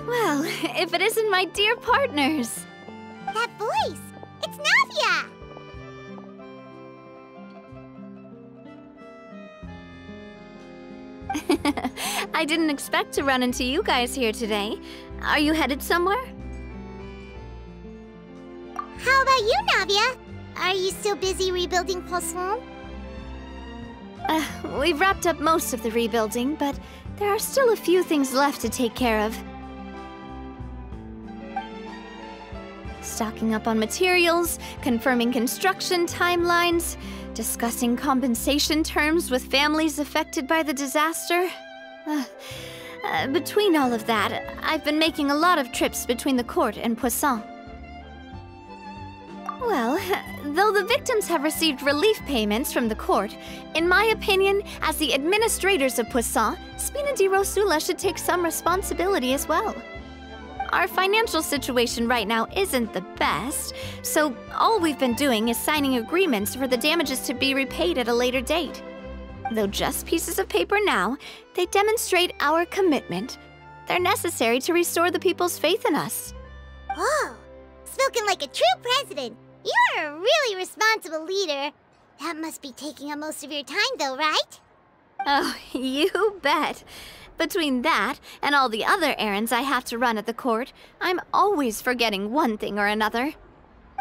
Well, if it isn't my dear partners. That voice! It's Navia! I didn't expect to run into you guys here today. Are you headed somewhere? How about you, Navia? Are you still busy rebuilding Poisson? We've wrapped up most of the rebuilding, but there are still a few things left to take care of. Stocking up on materials, confirming construction timelines, discussing compensation terms with families affected by the disaster. Between all of that, I've been making a lot of trips between the court and Poisson. Well, though the victims have received relief payments from the court, in my opinion, as the administrators of Poisson, Spina di Rosula should take some responsibility as well. Our financial situation right now isn't the best, so all we've been doing is signing agreements for the damages to be repaid at a later date. Though just pieces of paper now, they demonstrate our commitment. They're necessary to restore the people's faith in us. Whoa! Spoken like a true president! You're a really responsible leader. That must be taking up most of your time, though, right? Oh, you bet. Between that and all the other errands I have to run at the court, I'm always forgetting one thing or another.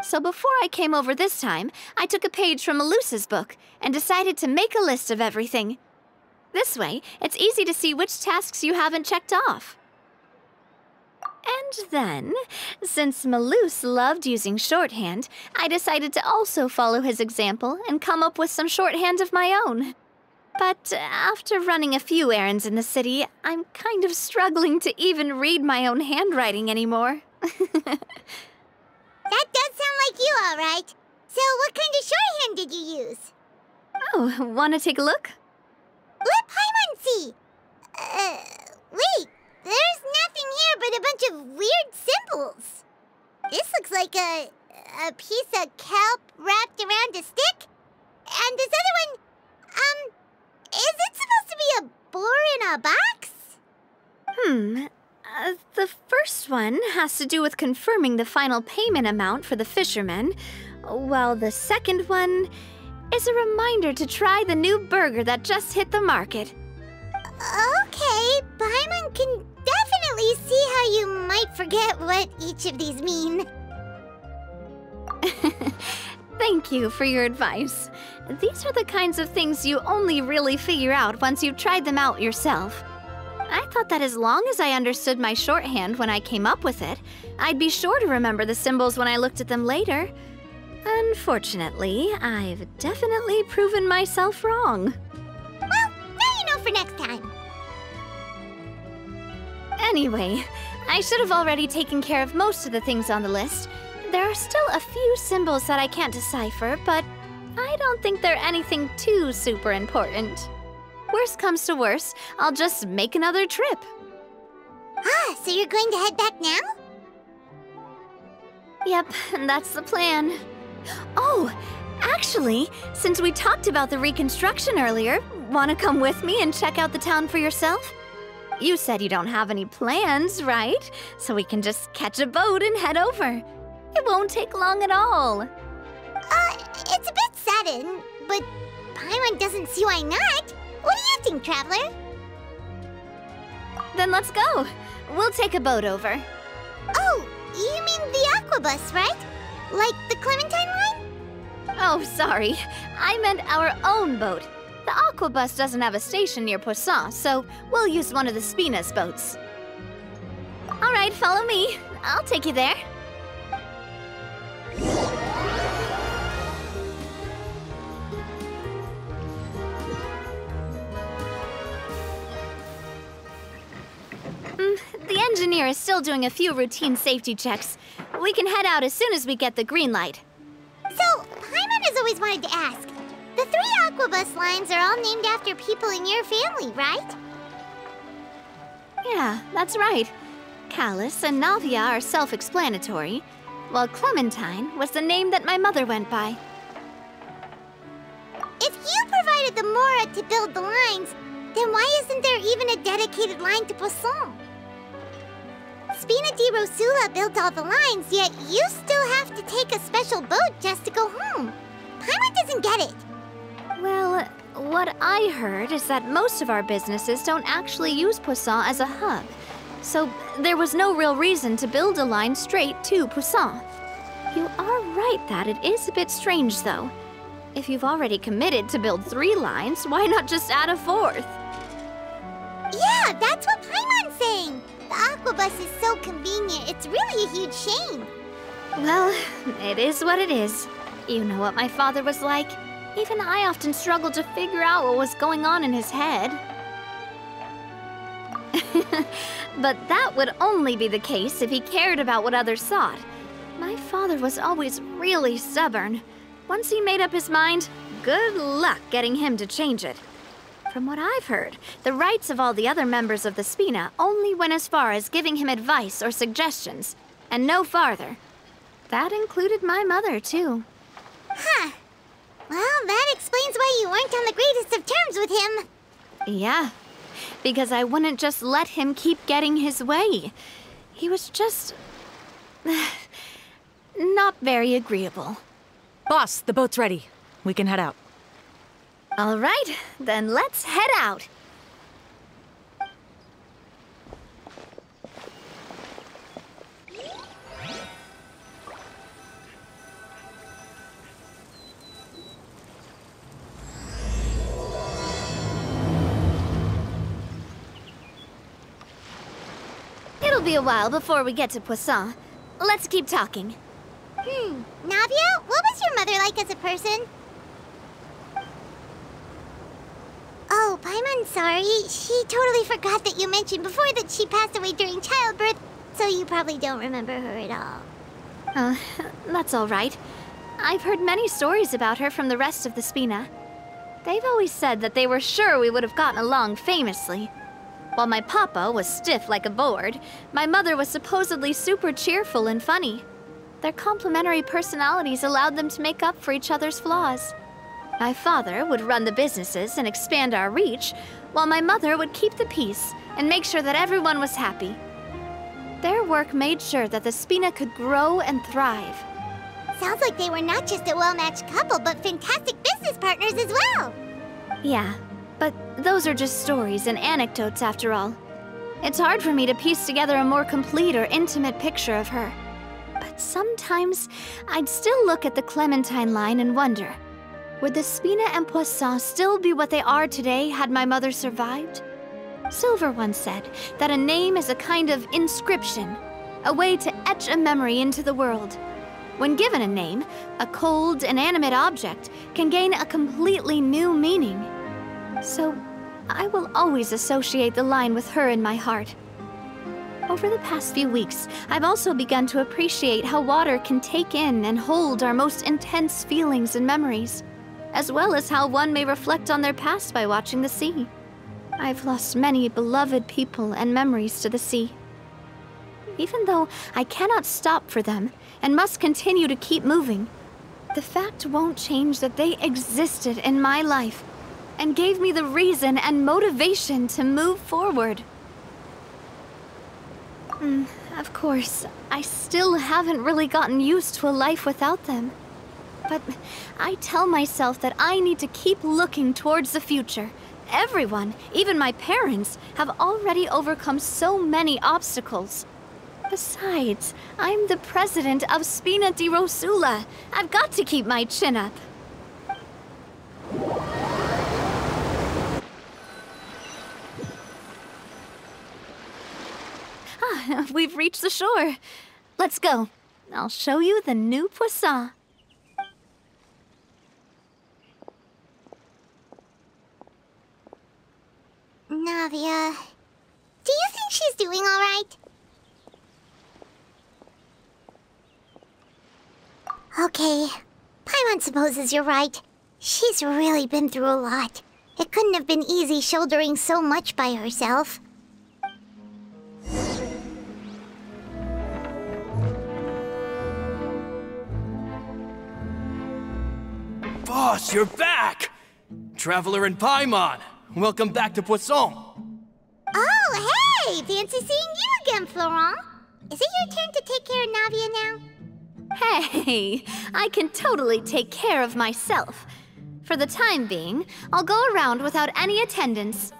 So before I came over this time, I took a page from Melusa's book and decided to make a list of everything. This way, it's easy to see which tasks you haven't checked off. And then, since Melus loved using shorthand, I decided to also follow his example and come up with some shorthand of my own. But after running a few errands in the city, I'm kind of struggling to even read my own handwriting anymore. That does sound like you, all right. So what kind of shorthand did you use? Oh, want to take a look? Let Paimon see! Wait, there's nothing here but a bunch of weird symbols. This looks like a piece of kelp wrapped around a stick. And this other one, is it supposed to be a boar in a box? The first one has to do with confirming the final payment amount for the fishermen, while the second one is a reminder to try the new burger that just hit the market. Okay, Paimon can definitely see how you might forget what each of these mean. Thank you for your advice. These are the kinds of things you only really figure out once you've tried them out yourself. I thought that as long as I understood my shorthand when I came up with it, I'd be sure to remember the symbols when I looked at them later. Unfortunately, I've definitely proven myself wrong. Well, now you know for next time. Anyway, I should have already taken care of most of the things on the list. There are still a few symbols that I can't decipher, but I don't think they're anything too super important. Worst comes to worst, I'll just make another trip. Ah, so you're going to head back now? Yep, that's the plan. Oh, actually, since we talked about the reconstruction earlier, want to come with me and check out the town for yourself? You said you don't have any plans, right? So we can just catch a boat and head over. It won't take long at all. It's a bit sudden, but Paimon doesn't see why not. What do you think, Traveler? Then let's go. We'll take a boat over. Oh, you mean the aquabus, right? Like the Clementine line? Oh, sorry. I meant our own boat. The aquabus doesn't have a station near Poisson, so we'll use one of the Spina's boats. All right, follow me. I'll take you there. The engineer is still doing a few routine safety checks. We can head out as soon as we get the green light. So, Paimon has always wanted to ask. The 3 aquabus lines are all named after people in your family, right? Yeah, that's right. Callus and Navia are self-explanatory, while Clementine was the name that my mother went by. If you provided the Mora to build the lines, then why isn't there even a dedicated line to Poisson? Spina di Rosula built all the lines, yet you still have to take a special boat just to go home. Paimon doesn't get it. Well, what I heard is that most of our businesses don't actually use Poisson as a hub. So there was no real reason to build a line straight to Poisson. You are right that it is a bit strange, though. If you've already committed to build 3 lines, why not just add a 4th? Yeah, that's what Paimon's saying. The Aquabus is so convenient, it's really a huge shame. Well, it is what it is. You know what my father was like. Even I often struggled to figure out what was going on in his head. But that would only be the case if he cared about what others thought. My father was always really stubborn. Once he made up his mind, good luck getting him to change it. From what I've heard, the rights of all the other members of the Spina only went as far as giving him advice or suggestions, and no farther. That included my mother, too. Huh. Well, that explains why you weren't on the greatest of terms with him. Yeah, because I wouldn't just let him keep getting his way. He was just... not very agreeable. Boss, the boat's ready. We can head out. All right, then let's head out. It'll be a while before we get to Poisson. Let's keep talking. Navia, what was your mother like as a person? Oh, Paimon, sorry. She totally forgot that you mentioned before that she passed away during childbirth, so you probably don't remember her at all. That's all right. I've heard many stories about her from the rest of the Spina. They've always said that they were sure we would have gotten along famously. While my papa was stiff like a board, my mother was supposedly super cheerful and funny. Their complementary personalities allowed them to make up for each other's flaws. My father would run the businesses and expand our reach, while my mother would keep the peace and make sure that everyone was happy. Their work made sure that the Spina could grow and thrive. Sounds like they were not just a well-matched couple, but fantastic business partners as well. Yeah, but those are just stories and anecdotes after all. It's hard for me to piece together a more complete or intimate picture of her. But sometimes I'd still look at the Clementine line and wonder, would the Spina and Poisson still be what they are today had my mother survived? Silver once said that a name is a kind of inscription, a way to etch a memory into the world. When given a name, a cold, inanimate object can gain a completely new meaning. So, I will always associate the line with her in my heart. Over the past few weeks, I've also begun to appreciate how water can take in and hold our most intense feelings and memories, as well as how one may reflect on their past by watching the sea. I've lost many beloved people and memories to the sea. Even though I cannot stop for them and must continue to keep moving, the fact won't change that they existed in my life and gave me the reason and motivation to move forward. Of course, I still haven't really gotten used to a life without them. But I tell myself that I need to keep looking towards the future. Everyone, even my parents, have already overcome so many obstacles. Besides, I'm the president of Spina di Rosula. I've got to keep my chin up. We've reached the shore. Let's go. I'll show you the new Poisson. Navia, do you think she's doing all right? Okay, Paimon supposes you're right. She's really been through a lot. It couldn't have been easy shouldering so much by herself. Boss, you're back! Traveler and Paimon, welcome back to Poisson. Oh, hey! Fancy seeing you again, Florent. Is it your turn to take care of Navia now? Hey, I can totally take care of myself. For the time being, I'll go around without any attendance.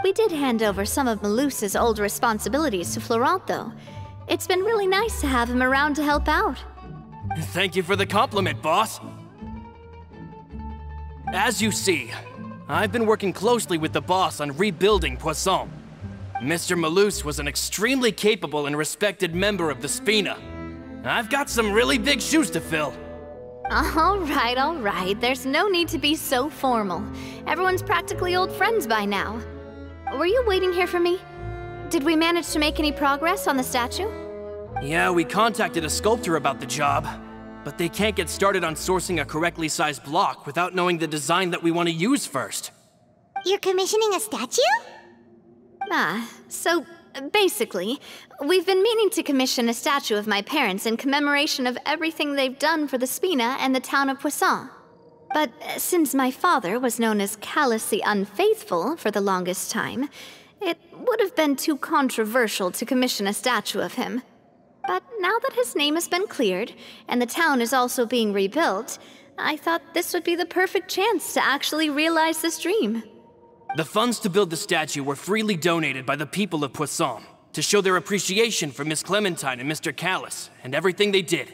We did hand over some of Malus's old responsibilities to Florent, though. It's been really nice to have him around to help out. Thank you for the compliment, boss. As you see, I've been working closely with the boss on rebuilding Poisson. Mr. Malus was an extremely capable and respected member of the Spina. I've got some really big shoes to fill. All right. There's no need to be so formal. Everyone's practically old friends by now. Were you waiting here for me? Did we manage to make any progress on the statue? Yeah, we contacted a sculptor about the job, but they can't get started on sourcing a correctly sized block without knowing the design that we want to use first. You're commissioning a statue? So basically, we've been meaning to commission a statue of my parents in commemoration of everything they've done for the Spina and the town of Poisson. But since my father was known as callously unfaithful for the longest time, it would have been too controversial to commission a statue of him. But now that his name has been cleared, and the town is also being rebuilt, I thought this would be the perfect chance to actually realize this dream. The funds to build the statue were freely donated by the people of Poisson to show their appreciation for Miss Clementine and Mr. Callis and everything they did.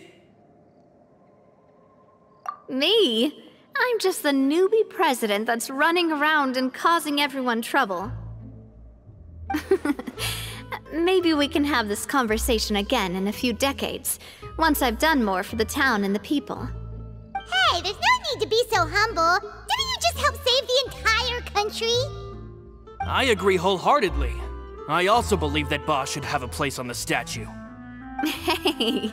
Me? I'm just the newbie president that's running around and causing everyone trouble. Maybe we can have this conversation again in a few decades, once I've done more for the town and the people. Hey, there's no need to be so humble. Didn't you just help save the entire country? I agree wholeheartedly. I also believe that Boss should have a place on the statue. Hey,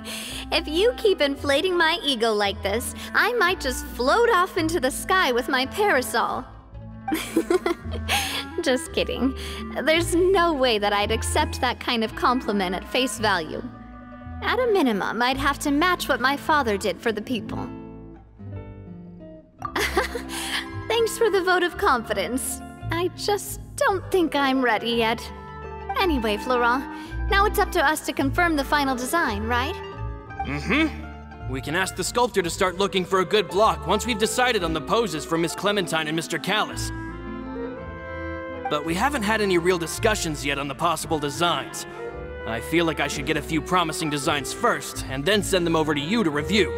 if you keep inflating my ego like this, I might just float off into the sky with my parasol. Just kidding. There's no way that I'd accept that kind of compliment at face value. At a minimum, I'd have to match what my father did for the people. Thanks for the vote of confidence. I just don't think I'm ready yet. Anyway, Florent, now it's up to us to confirm the final design, right? Mm-hmm. We can ask the sculptor to start looking for a good block once we've decided on the poses for Miss Clementine and Mr. Callis. But we haven't had any real discussions yet on the possible designs. I feel like I should get a few promising designs first, and then send them over to you to review.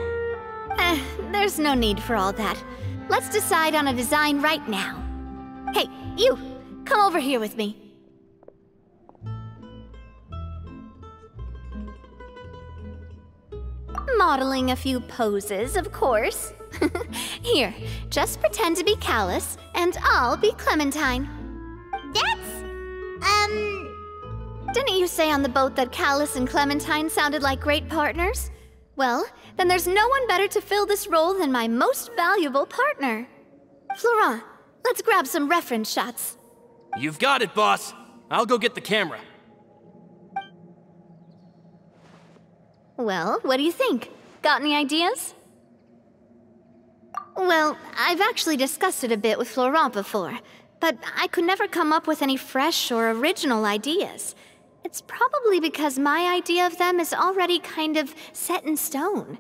There's no need for all that. Let's decide on a design right now. Hey, you! Come over here with me. Modeling a few poses, of course. Here, just pretend to be Callis, and I'll be Clementine. Didn't you say on the boat that Callis and Clementine sounded like great partners? Well, then there's no one better to fill this role than my most valuable partner. Florent, let's grab some reference shots. You've got it, boss. I'll go get the camera. Well, what do you think? Got any ideas? Well, I've actually discussed it a bit with Florent before, but I could never come up with any fresh or original ideas. It's probably because my idea of them is already kind of set in stone.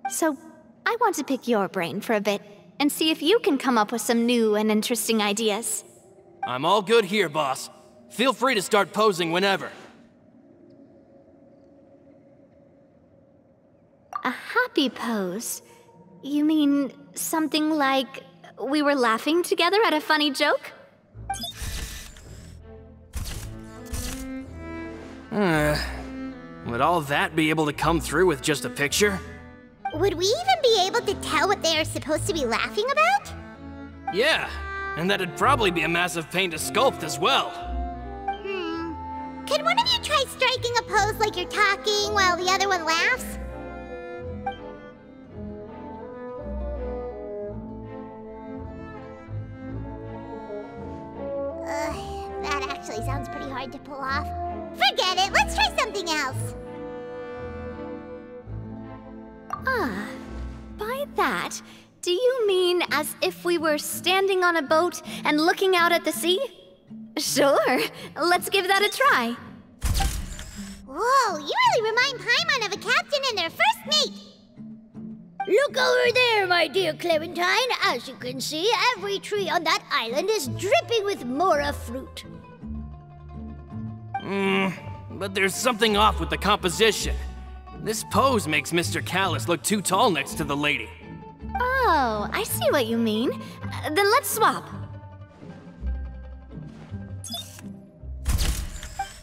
So, I want to pick your brain for a bit and see if you can come up with some new and interesting ideas. I'm all good here, boss. Feel free to start posing whenever. A happy pose? You mean something like we were laughing together at a funny joke? Would all that be able to come through with just a picture? Would we even be able to tell what they are supposed to be laughing about? Yeah, and that'd probably be a massive pain to sculpt as well. Could one of you try striking a pose like you're talking while the other one laughs? That actually sounds pretty hard to pull off. Forget it, let's try something else. By that, do you mean as if we were standing on a boat and looking out at the sea? Sure, let's give that a try. Whoa, you really remind Paimon of a captain and their first mate. Look over there, my dear Clementine. As you can see, every tree on that island is dripping with mora fruit. But there's something off with the composition. This pose makes Mr. Callus look too tall next to the lady. Oh, I see what you mean. Then let's swap.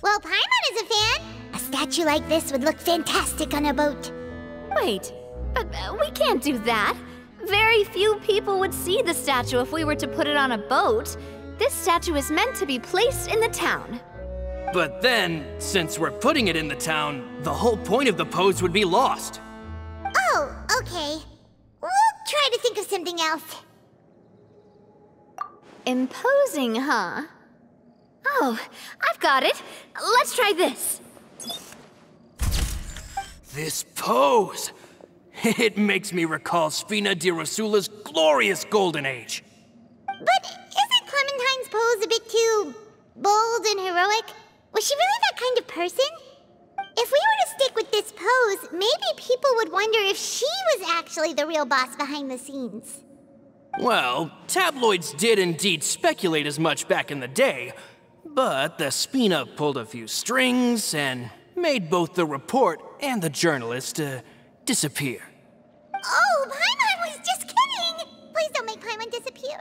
Well, Paimon is a fan. A statue like this would look fantastic on a boat. Wait, but we can't do that. Very few people would see the statue if we were to put it on a boat. This statue is meant to be placed in the town. But then, since we're putting it in the town, the whole point of the pose would be lost. Oh, okay. We'll try to think of something else. Imposing, huh? Oh, I've got it. Let's try this. This pose! It makes me recall Spina di Rosula's glorious golden age. But isn't Clementine's pose a bit too bold and heroic? Was she really that kind of person? If we were to stick with this pose, maybe people would wonder if she was actually the real boss behind the scenes. Well, tabloids did indeed speculate as much back in the day, but the Spina pulled a few strings and made both the report and the journalist disappear. Oh, Paimon was just kidding! Please don't make Paimon disappear.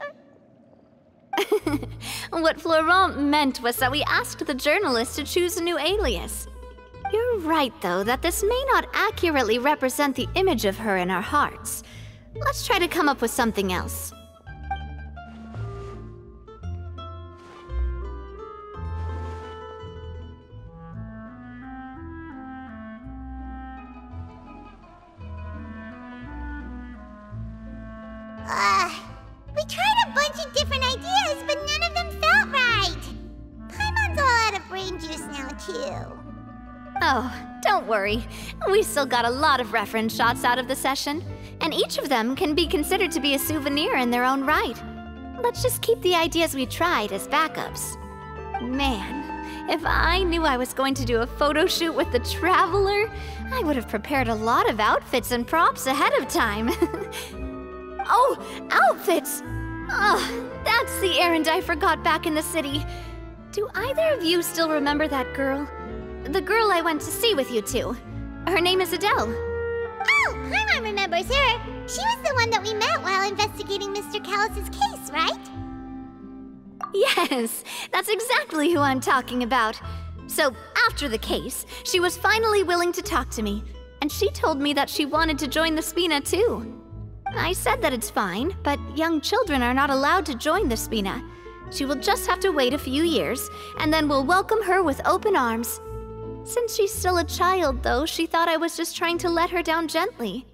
What Florent meant was that we asked the journalist to choose a new alias. You're right, though, that this may not accurately represent the image of her in our hearts. Let's try to come up with something else. We tried a bunch of different ideas, but none of them felt right. Paimon's all out of brain juice now, too. Oh, don't worry. We still got a lot of reference shots out of the session, and each of them can be considered to be a souvenir in their own right. Let's just keep the ideas we tried as backups. Man, if I knew I was going to do a photo shoot with the Traveler, I would have prepared a lot of outfits and props ahead of time. Oh, outfits! Oh, that's the errand I forgot back in the city. Do either of you still remember that girl? The girl I went to see with you two. Her name is Adele. Oh, Paimon remembers her. She was the one that we met while investigating Mr. Callus's case, right? Yes, that's exactly who I'm talking about. So, after the case, she was finally willing to talk to me, and she told me that she wanted to join the Spina too. I said that it's fine, but young children are not allowed to join the Spina. She will just have to wait a few years, and then we'll welcome her with open arms. Since she's still a child, though, she thought I was just trying to let her down gently.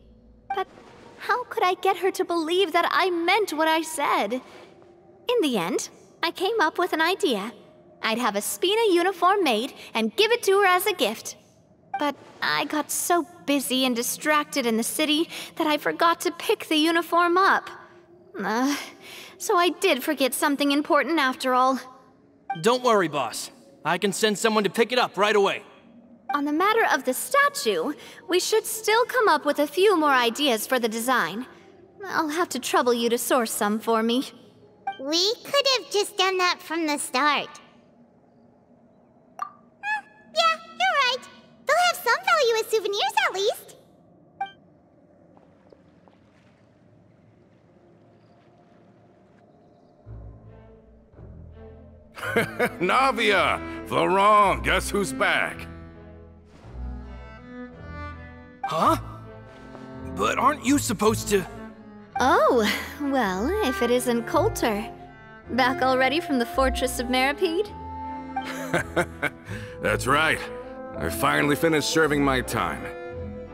But how could I get her to believe that I meant what I said? In the end, I came up with an idea. I'd have a Spina uniform made and give it to her as a gift. But I got so busy and distracted in the city that I forgot to pick the uniform up. So I did forget something important after all. Don't worry, boss. I can send someone to pick it up right away. On the matter of the statue, we should still come up with a few more ideas for the design. I'll have to trouble you to source some for me. We could have just done that from the start. Yeah, you're right. They'll have some value as souvenirs, at least. Navia! Florent, guess who's back? Huh? But aren't you supposed to... Oh, well, if it isn't Coulter. Back already from the Fortress of Meripede? That's right. I finally finished serving my time.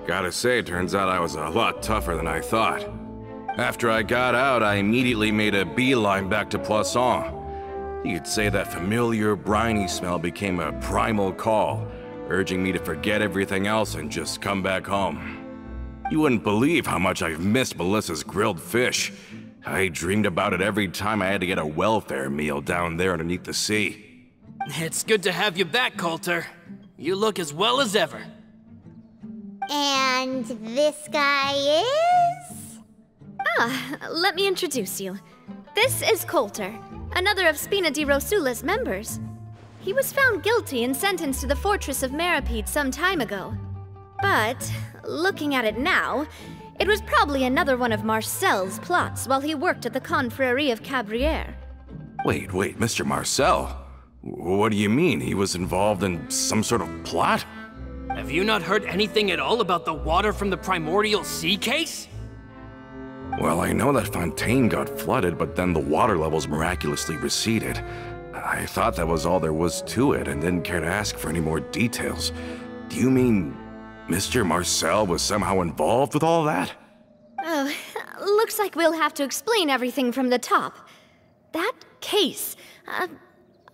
Gotta say, turns out I was a lot tougher than I thought. After I got out, I immediately made a beeline back to Poisson. You could say that familiar, briny smell became a primal call, urging me to forget everything else and just come back home. You wouldn't believe how much I've missed Melissa's grilled fish. I dreamed about it every time I had to get a welfare meal down there underneath the sea. It's good to have you back, Coulter. You look as well as ever. And this guy is? Let me introduce you. This is Coulter, another of Spina di Rosula's members. He was found guilty and sentenced to the Fortress of Meripede some time ago. But, looking at it now, it was probably another one of Marcel's plots while he worked at the Confrérie of Cabrières. Wait, Mr. Marcel? What do you mean? He was involved in some sort of plot? Have you not heard anything at all about the water from the primordial sea case? Well, I know that Fontaine got flooded, but then the water levels miraculously receded. I thought that was all there was to it and didn't care to ask for any more details. Do you mean Mr. Marcel was somehow involved with all that? Oh, looks like we'll have to explain everything from the top. That case,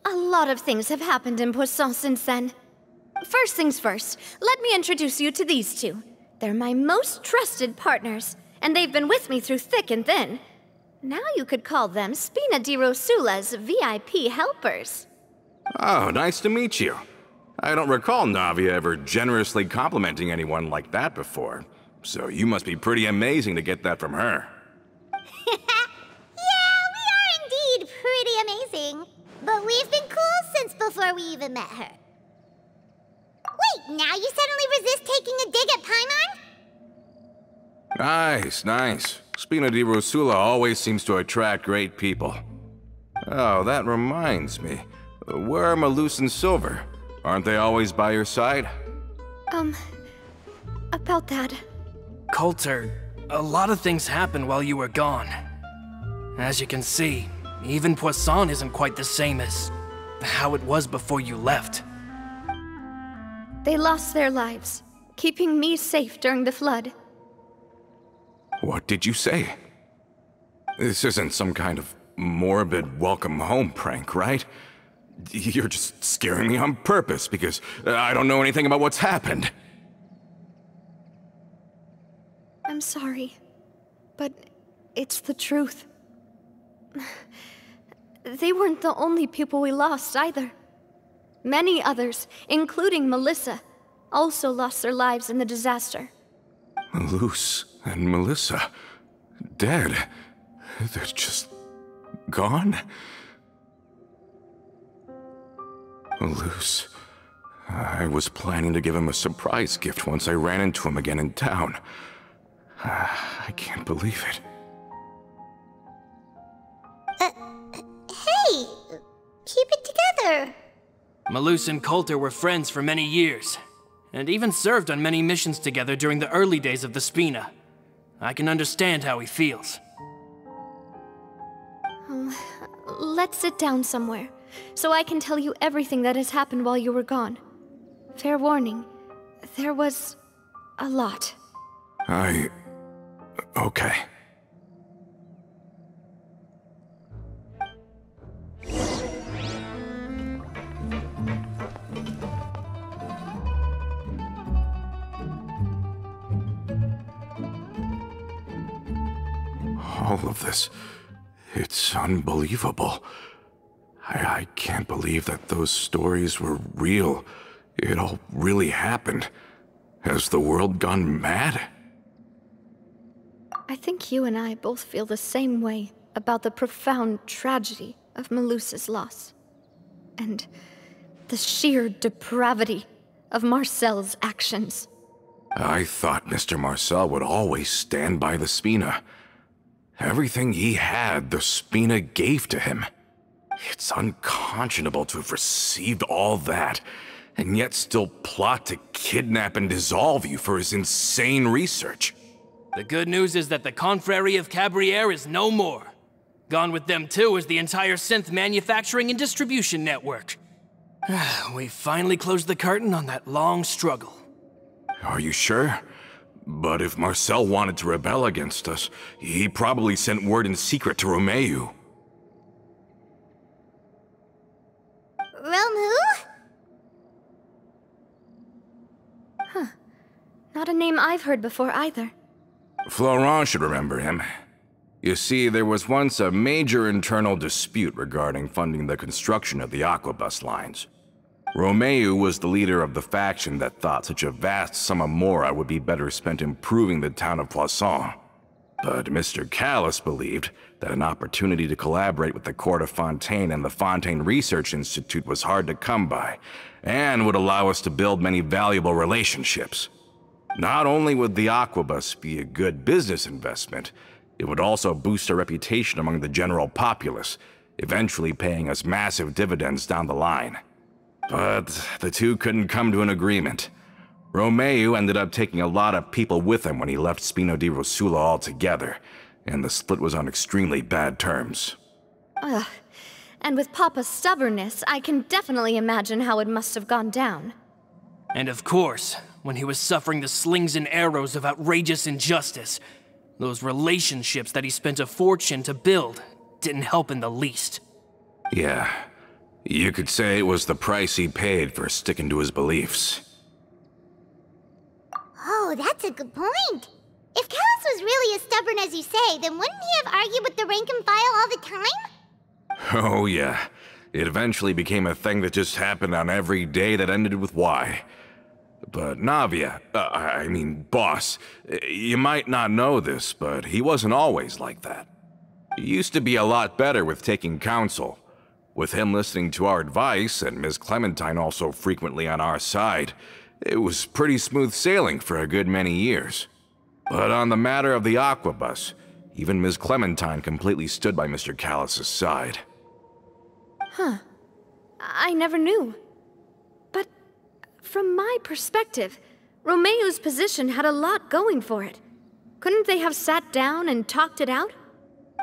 a lot of things have happened in Poisson since then. First things first, let me introduce you to these two. They're my most trusted partners, and they've been with me through thick and thin. Now you could call them Spina di Rosula's VIP helpers. Oh, nice to meet you. I don't recall Navi ever generously complimenting anyone like that before, so you must be pretty amazing to get that from her. Yeah, we are indeed pretty amazing. But we've been cool since before we even met her. Wait, now you suddenly resist taking a dig at Paimon? Nice. Spina di Rosula always seems to attract great people. Oh, that reminds me. Where are Malus and Silver? Aren't they always by your side? About that. Coulter, a lot of things happened while you were gone. As you can see, even Poisson isn't quite the same as how it was before you left. They lost their lives, keeping me safe during the flood. What did you say? This isn't some kind of morbid welcome home prank, right? You're just scaring me on purpose because I don't know anything about what's happened. I'm sorry, but it's the truth. They weren't the only people we lost either. Many others, including Melissa, also lost their lives in the disaster. Malus and Melissa, dead. They're just gone? Malus, I was planning to give him a surprise gift once I ran into him again in town. I can't believe it. Hey, keep it together. Malus and Coulter were friends for many years, and even served on many missions together during the early days of the Spina. I can understand how he feels. Let's sit down somewhere, so I can tell you everything that has happened while you were gone. Fair warning, there was a lot. Okay. All of this, it's unbelievable. I can't believe that those stories were real. It all really happened. Has the world gone mad? I think you and I both feel the same way about the profound tragedy of Melusa's loss. And the sheer depravity of Marcel's actions. I thought Mr. Marcel would always stand by the Spina. Everything he had, the Spina gave to him. It's unconscionable to have received all that, and yet still plot to kidnap and dissolve you for his insane research. The good news is that the Confrérie of Cabrières is no more. Gone with them too is the entire synth manufacturing and distribution network. We finally closed the curtain on that long struggle. Are you sure? But if Marcel wanted to rebel against us, he probably sent word in secret to Romeu. Romeu? Huh. Not a name I've heard before either. Florent should remember him. You see, there was once a major internal dispute regarding funding the construction of the Aquabus lines. Romeu was the leader of the faction that thought such a vast sum of mora would be better spent improving the town of Poisson. But Mr. Callis believed that an opportunity to collaborate with the Court of Fontaine and the Fontaine Research Institute was hard to come by, and would allow us to build many valuable relationships. Not only would the Aquabus be a good business investment, it would also boost our reputation among the general populace, eventually paying us massive dividends down the line. But the two couldn't come to an agreement. Romeu ended up taking a lot of people with him when he left Spino di Rosula altogether, and the split was on extremely bad terms. Ugh. And with Papa's stubbornness, I can definitely imagine how it must have gone down. And of course, when he was suffering the slings and arrows of outrageous injustice, those relationships that he spent a fortune to build didn't help in the least. Yeah, you could say it was the price he paid for sticking to his beliefs. Oh, that's a good point. If Callis was really as stubborn as you say, then wouldn't he have argued with the rank and file all the time? Oh yeah, it eventually became a thing that just happened on every day that ended with Y. But Navia, boss, you might not know this, but he wasn't always like that. He used to be a lot better with taking counsel. With him listening to our advice, and Ms. Clementine also frequently on our side, it was pretty smooth sailing for a good many years. But on the matter of the Aquabus, even Ms. Clementine completely stood by Mr. Callis' side. Huh. I never knew. But from my perspective, Romeu's position had a lot going for it. Couldn't they have sat down and talked it out?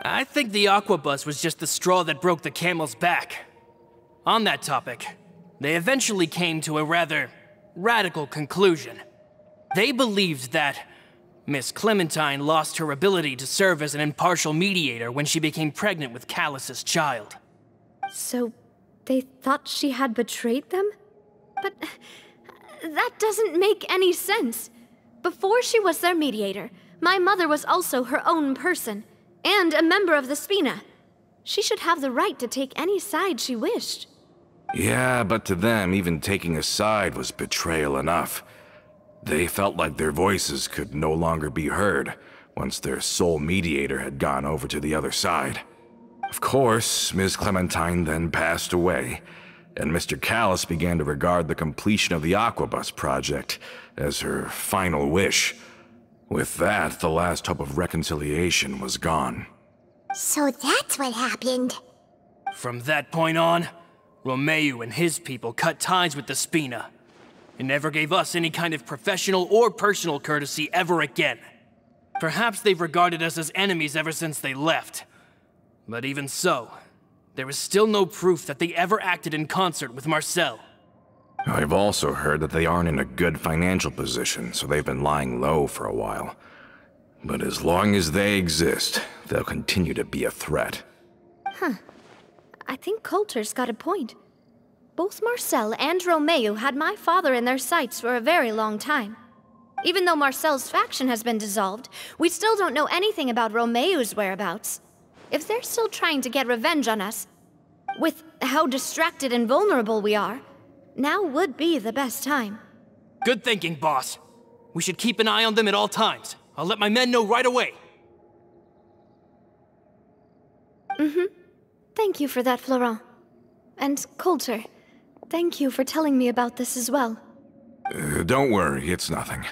I think the Aquabus was just the straw that broke the camel's back. On that topic, they eventually came to a rather radical conclusion. They believed that Miss Clementine lost her ability to serve as an impartial mediator when she became pregnant with Callis's child. So, they thought she had betrayed them? But that doesn't make any sense. Before she was their mediator, my mother was also her own person, and a member of the Spina. She should have the right to take any side she wished. Yeah, but to them, even taking a side was betrayal enough. They felt like their voices could no longer be heard once their sole mediator had gone over to the other side. Of course, Ms. Clementine then passed away, and Mr. Callis began to regard the completion of the Aquabus project as her final wish. With that, the last hope of reconciliation was gone. So that's what happened. From that point on, Romeu and his people cut ties with the Spina, and never gave us any kind of professional or personal courtesy ever again. Perhaps they've regarded us as enemies ever since they left. But even so, there is still no proof that they ever acted in concert with Marcel. I've also heard that they aren't in a good financial position, so they've been lying low for a while. But as long as they exist, they'll continue to be a threat. Huh. I think Coulter's got a point. Both Marcel and Romeu had my father in their sights for a very long time. Even though Marcel's faction has been dissolved, we still don't know anything about Romeu's whereabouts. If they're still trying to get revenge on us, with how distracted and vulnerable we are, now would be the best time. Good thinking, boss. We should keep an eye on them at all times. I'll let my men know right away. Thank you for that, Florent. And Coulter, thank you for telling me about this as well. Don't worry, it's nothing.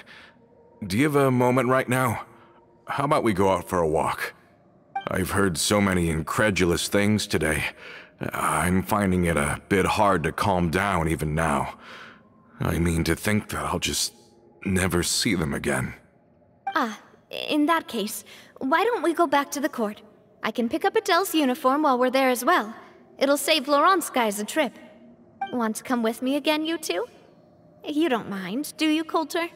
Do you have a moment right now? How about we go out for a walk? I've heard so many incredulous things today. I'm finding it a bit hard to calm down even now. I mean, to think that I'll just never see them again. Ah, in that case, why don't we go back to the court? I can pick up Adele's uniform while we're there as well. It'll save Laurent's guys a trip. Want to come with me again, you two? You don't mind, do you, Coulter?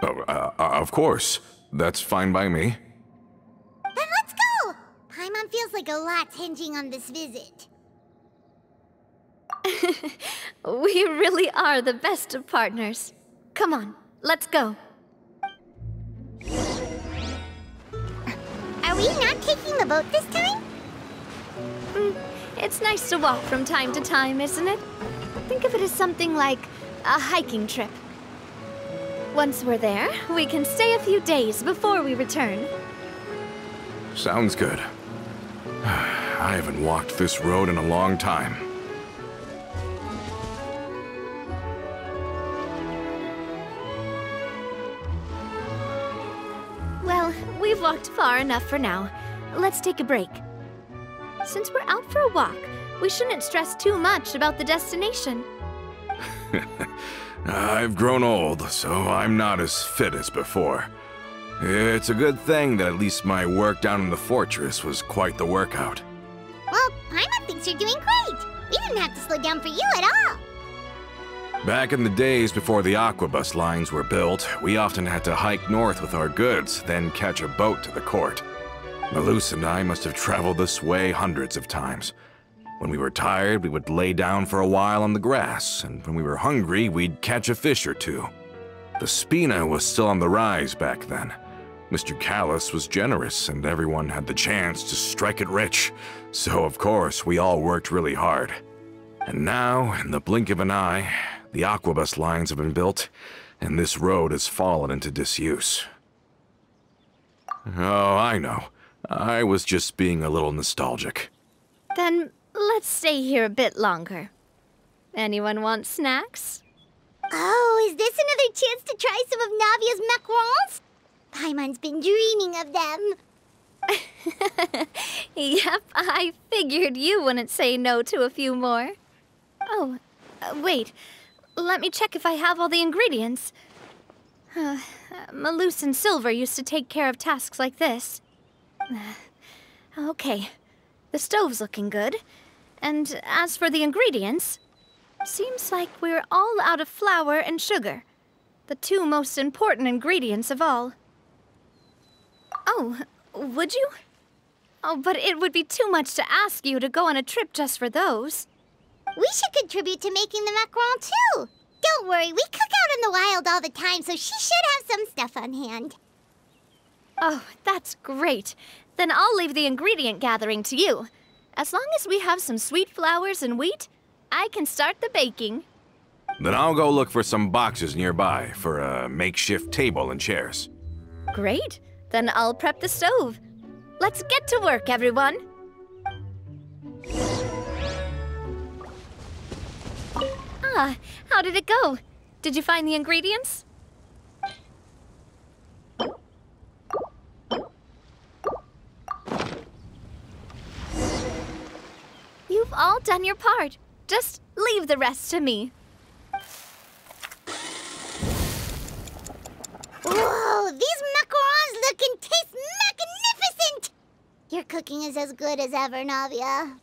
Of course. That's fine by me. Then let's go! Paimon feels like a lot's hinging on this visit. We really are the best of partners. Come on, let's go. Are we not taking the boat this time? It's nice to walk from time to time, isn't it? Think of it as something like a hiking trip. Once we're there, we can stay a few days before we return. Sounds good. I haven't walked this road in a long time. Well, we've walked far enough for now. Let's take a break. Since we're out for a walk, we shouldn't stress too much about the destination. I've grown old, so I'm not as fit as before. It's a good thing that at least my work down in the fortress was quite the workout. Well, Paimon thinks you're doing great. We didn't have to slow down for you at all. Back in the days before the aquabus lines were built, we often had to hike north with our goods, then catch a boat to the court. Malus and I must have traveled this way hundreds of times. When we were tired, we would lay down for a while on the grass, and when we were hungry, we'd catch a fish or two. The Spina was still on the rise back then. Mr. Callis was generous, and everyone had the chance to strike it rich. So, of course, we all worked really hard. And now, in the blink of an eye, the aquabus lines have been built, and this road has fallen into disuse. Oh, I know. I was just being a little nostalgic. Then let's stay here a bit longer. Anyone want snacks? Oh, is this another chance to try some of Navia's macarons? Paimon's been dreaming of them. Yep, I figured you wouldn't say no to a few more. Oh, wait. Let me check if I have all the ingredients. Malus and Silver used to take care of tasks like this. Okay, the stove's looking good. And as for the ingredients, seems like we're all out of flour and sugar, the two most important ingredients of all. Oh, would you? Oh, but it would be too much to ask you to go on a trip just for those. We should contribute to making the macaron too. Don't worry, we cook out in the wild all the time, so she should have some stuff on hand. Oh, that's great. Then I'll leave the ingredient gathering to you. As long as we have some sweet flours and wheat, I can start the baking. Then I'll go look for some boxes nearby for a makeshift table and chairs. Great. Then I'll prep the stove. Let's get to work, everyone. Ah, how did it go? Did you find the ingredients? You've all done your part. Just leave the rest to me. Whoa, these macarons look and taste magnificent! Your cooking is as good as ever, Navia.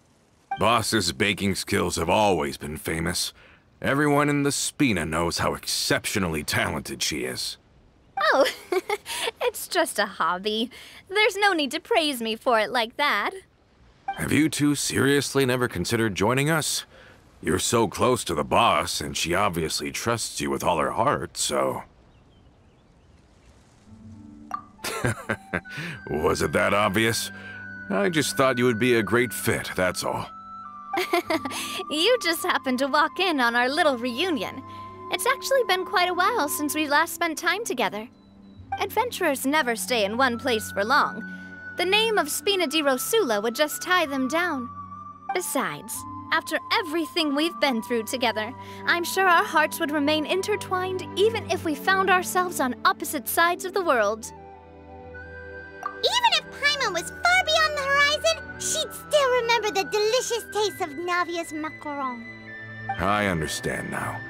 Boss's baking skills have always been famous. Everyone in the Spina knows how exceptionally talented she is. Oh, it's just a hobby. There's no need to praise me for it like that. Have you two seriously never considered joining us? You're so close to the boss, and she obviously trusts you with all her heart, so... Was it that obvious? I just thought you would be a great fit, that's all. You just happened to walk in on our little reunion. It's actually been quite a while since we last spent time together. Adventurers never stay in one place for long. The name of Spina di Rosula would just tie them down. Besides, after everything we've been through together, I'm sure our hearts would remain intertwined even if we found ourselves on opposite sides of the world. Even if Paimon was far beyond the horizon, she'd still remember the delicious taste of Navia's macaron. I understand now.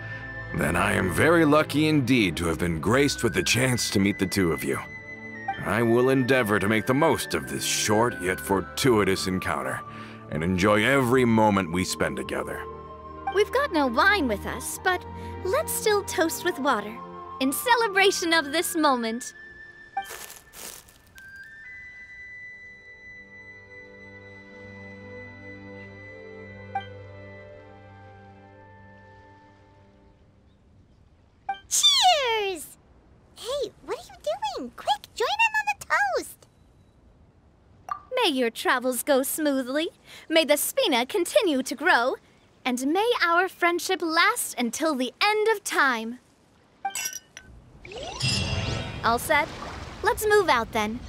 Then I am very lucky indeed to have been graced with the chance to meet the two of you. I will endeavor to make the most of this short yet fortuitous encounter, and enjoy every moment we spend together. We've got no wine with us, but let's still toast with water, in celebration of this moment. Cheers! Hey, what are you doing? Quick, join in on the toast! May your travels go smoothly. May the Spina continue to grow. And may our friendship last until the end of time. All set? Let's move out then.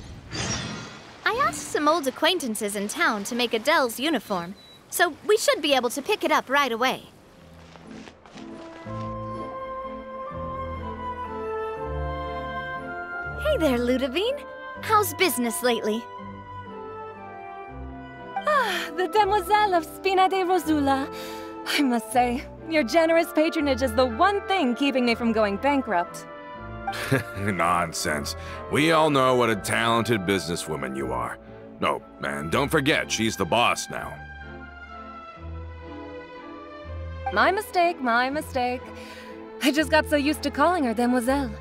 I asked some old acquaintances in town to make Adele's uniform, so we should be able to pick it up right away. Hey there, Ludovine. How's business lately? Ah, the Demoiselle of Spina di Rosula. I must say, your generous patronage is the one thing keeping me from going bankrupt. Nonsense. We all know what a talented businesswoman you are. No, and don't forget, she's the boss now. My mistake, my mistake. I just got so used to calling her Demoiselle.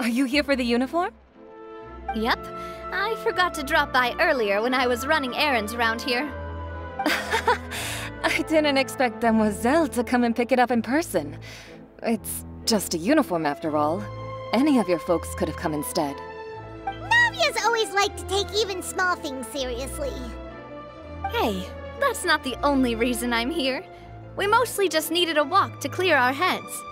Are you here for the uniform? Yep. I forgot to drop by earlier when I was running errands around here. I didn't expect Demoiselle to come and pick it up in person. It's just a uniform after all. Any of your folks could have come instead. Navia's always liked to take even small things seriously. Hey, that's not the only reason I'm here. We mostly just needed a walk to clear our heads.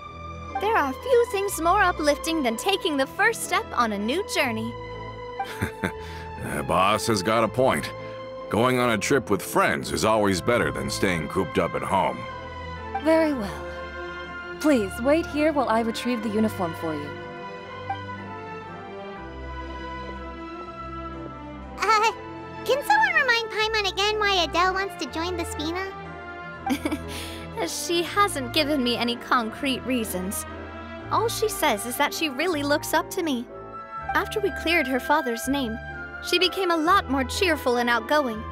There are few things more uplifting than taking the first step on a new journey. The boss has got a point. Going on a trip with friends is always better than staying cooped up at home. Very well. Please, wait here while I retrieve the uniform for you. Can someone remind Paimon again why Adele wants to join the Spina? She hasn't given me any concrete reasons. All she says is that she really looks up to me. After we cleared her father's name, she became a lot more cheerful and outgoing.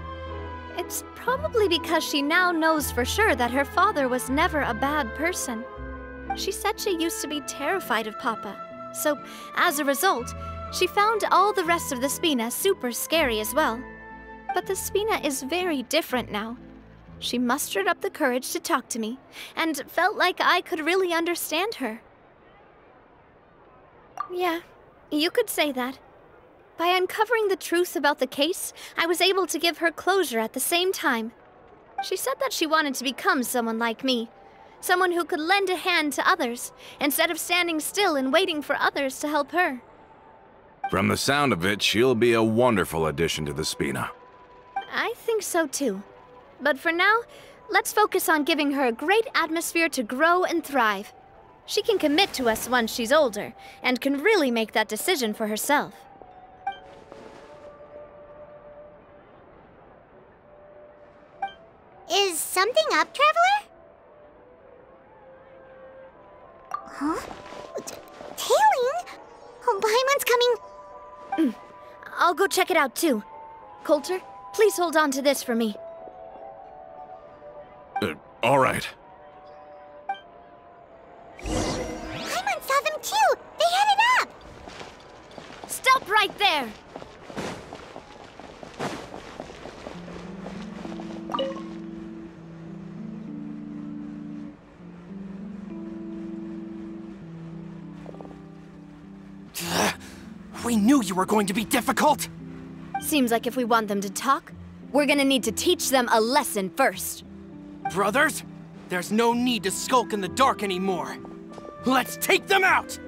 It's probably because she now knows for sure that her father was never a bad person. She said she used to be terrified of Papa, so as a result, she found all the rest of the Spina super scary as well. But the Spina is very different now. She mustered up the courage to talk to me, and felt like I could really understand her. Yeah, you could say that. By uncovering the truth about the case, I was able to give her closure at the same time. She said that she wanted to become someone like me. Someone who could lend a hand to others, instead of standing still and waiting for others to help her. From the sound of it, she'll be a wonderful addition to the Spina. I think so too. But for now, let's focus on giving her a great atmosphere to grow and thrive. She can commit to us once she's older, and can really make that decision for herself. Is something up, Traveler? Huh? Tailing? Oh, Paimon's coming. I'll go check it out too. Coulter, please hold on to this for me. All right. Paimon saw them too! They headed up! Stop right there! We knew you were going to be difficult! Seems like if we want them to talk, we're gonna need to teach them a lesson first. Brothers, there's no need to skulk in the dark anymore. Let's take them out!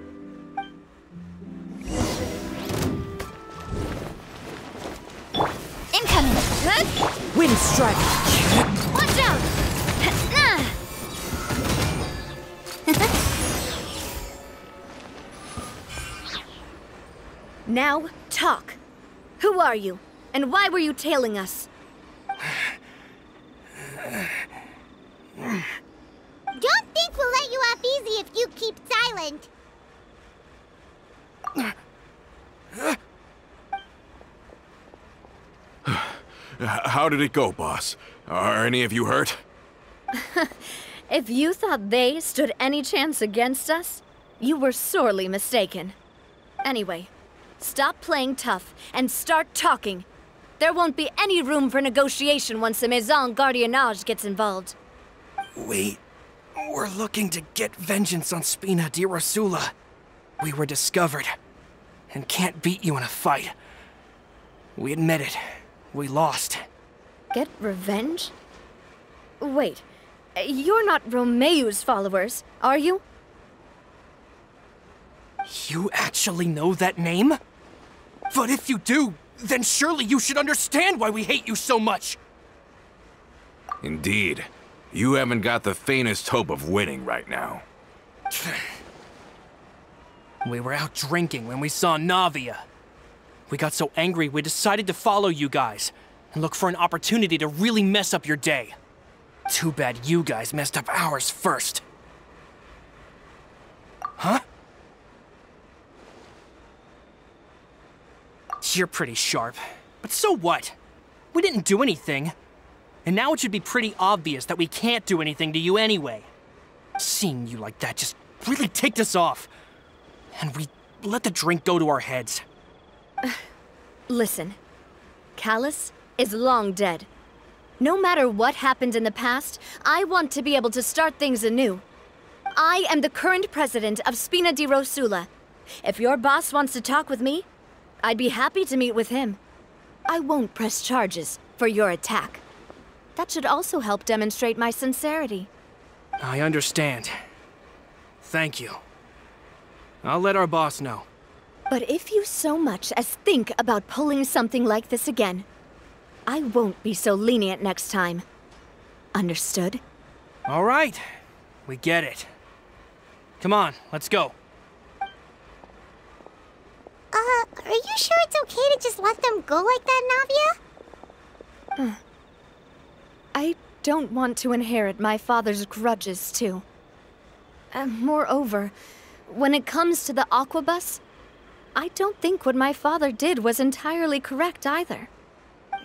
Incoming! Wind strike! Watch out! Now, talk. Who are you? And why were you tailing us? Don't think we'll let you off easy if you keep silent. How did it go, boss? Are any of you hurt? If you thought they stood any chance against us, you were sorely mistaken. Anyway, stop playing tough and start talking. There won't be any room for negotiation once the Maison Gardiennage gets involved. We're looking to get vengeance on Spina di Rosula. We were discovered, and can't beat you in a fight. We admit it. We lost. Get revenge? Wait, You're not Romeu's followers, are you? You actually know that name? But if you do, then surely you should understand why we hate you so much! Indeed. You haven't got the faintest hope of winning right now. We were out drinking when we saw Navia. We got so angry we decided to follow you guys and look for an opportunity to really mess up your day. Too bad you guys messed up ours first. Huh? You're pretty sharp, but so what? We didn't do anything. And now it should be pretty obvious that we can't do anything to you anyway. Seeing you like that just really ticked us off. And we let the drink go to our heads. Listen, Callus is long dead. No matter what happened in the past, I want to be able to start things anew. I am the current president of Spina di Rosula. If your boss wants to talk with me, I'd be happy to meet with him. I won't press charges for your attack. That should also help demonstrate my sincerity. I understand. Thank you. I'll let our boss know. But if you so much as think about pulling something like this again, I won't be so lenient next time. Understood? All right. We get it. Come on, let's go. Are you sure it's okay to just let them go like that, Navia? I don't want to inherit my father's grudges, too. Moreover, when it comes to the Aquabus, I don't think what my father did was entirely correct either.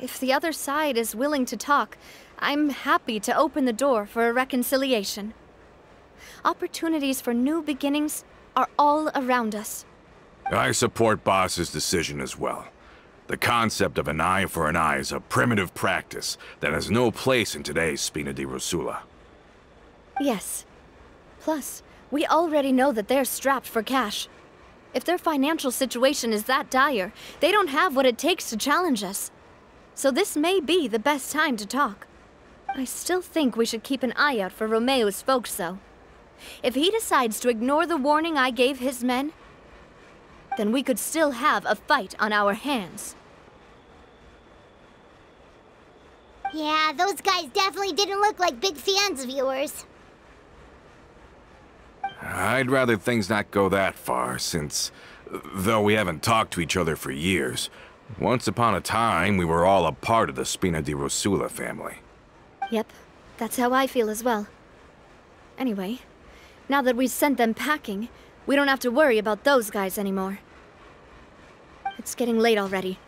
If the other side is willing to talk, I'm happy to open the door for a reconciliation. Opportunities for new beginnings are all around us. I support Boss's decision as well. The concept of an eye for an eye is a primitive practice that has no place in today's Spina di Rosula. Yes. Plus, we already know that they're strapped for cash. If their financial situation is that dire, they don't have what it takes to challenge us. So this may be the best time to talk. I still think we should keep an eye out for Romeu's folks, though. If he decides to ignore the warning I gave his men, then we could still have a fight on our hands. Yeah, those guys definitely didn't look like big fans of yours. I'd rather things not go that far, since, though we haven't talked to each other for years, once upon a time we were all a part of the Spina di Rosula family. Yep, that's how I feel as well. Anyway, now that we've sent them packing, we don't have to worry about those guys anymore. It's getting late already,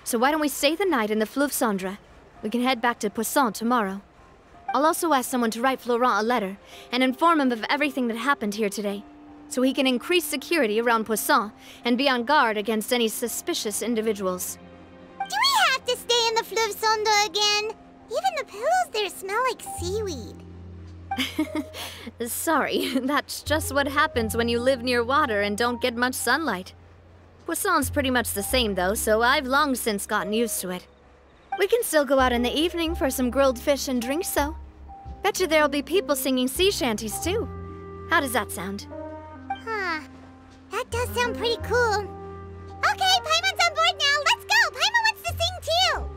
so why don't we stay the night in the Fleuve Cendre? We can head back to Poisson tomorrow. I'll also ask someone to write Florent a letter and inform him of everything that happened here today, so he can increase security around Poisson and be on guard against any suspicious individuals. Do we have to stay in the Fleuve Cendre again? Even the pillows there smell like seaweed. Sorry, that's just what happens when you live near water and don't get much sunlight. Poisson's pretty much the same though, so I've long since gotten used to it. We can still go out in the evening for some grilled fish and drinks, though. Betcha there'll be people singing sea shanties too. How does that sound? Huh. That does sound pretty cool. Okay, Paimon's on board now. Let's go! Paimon wants to sing too!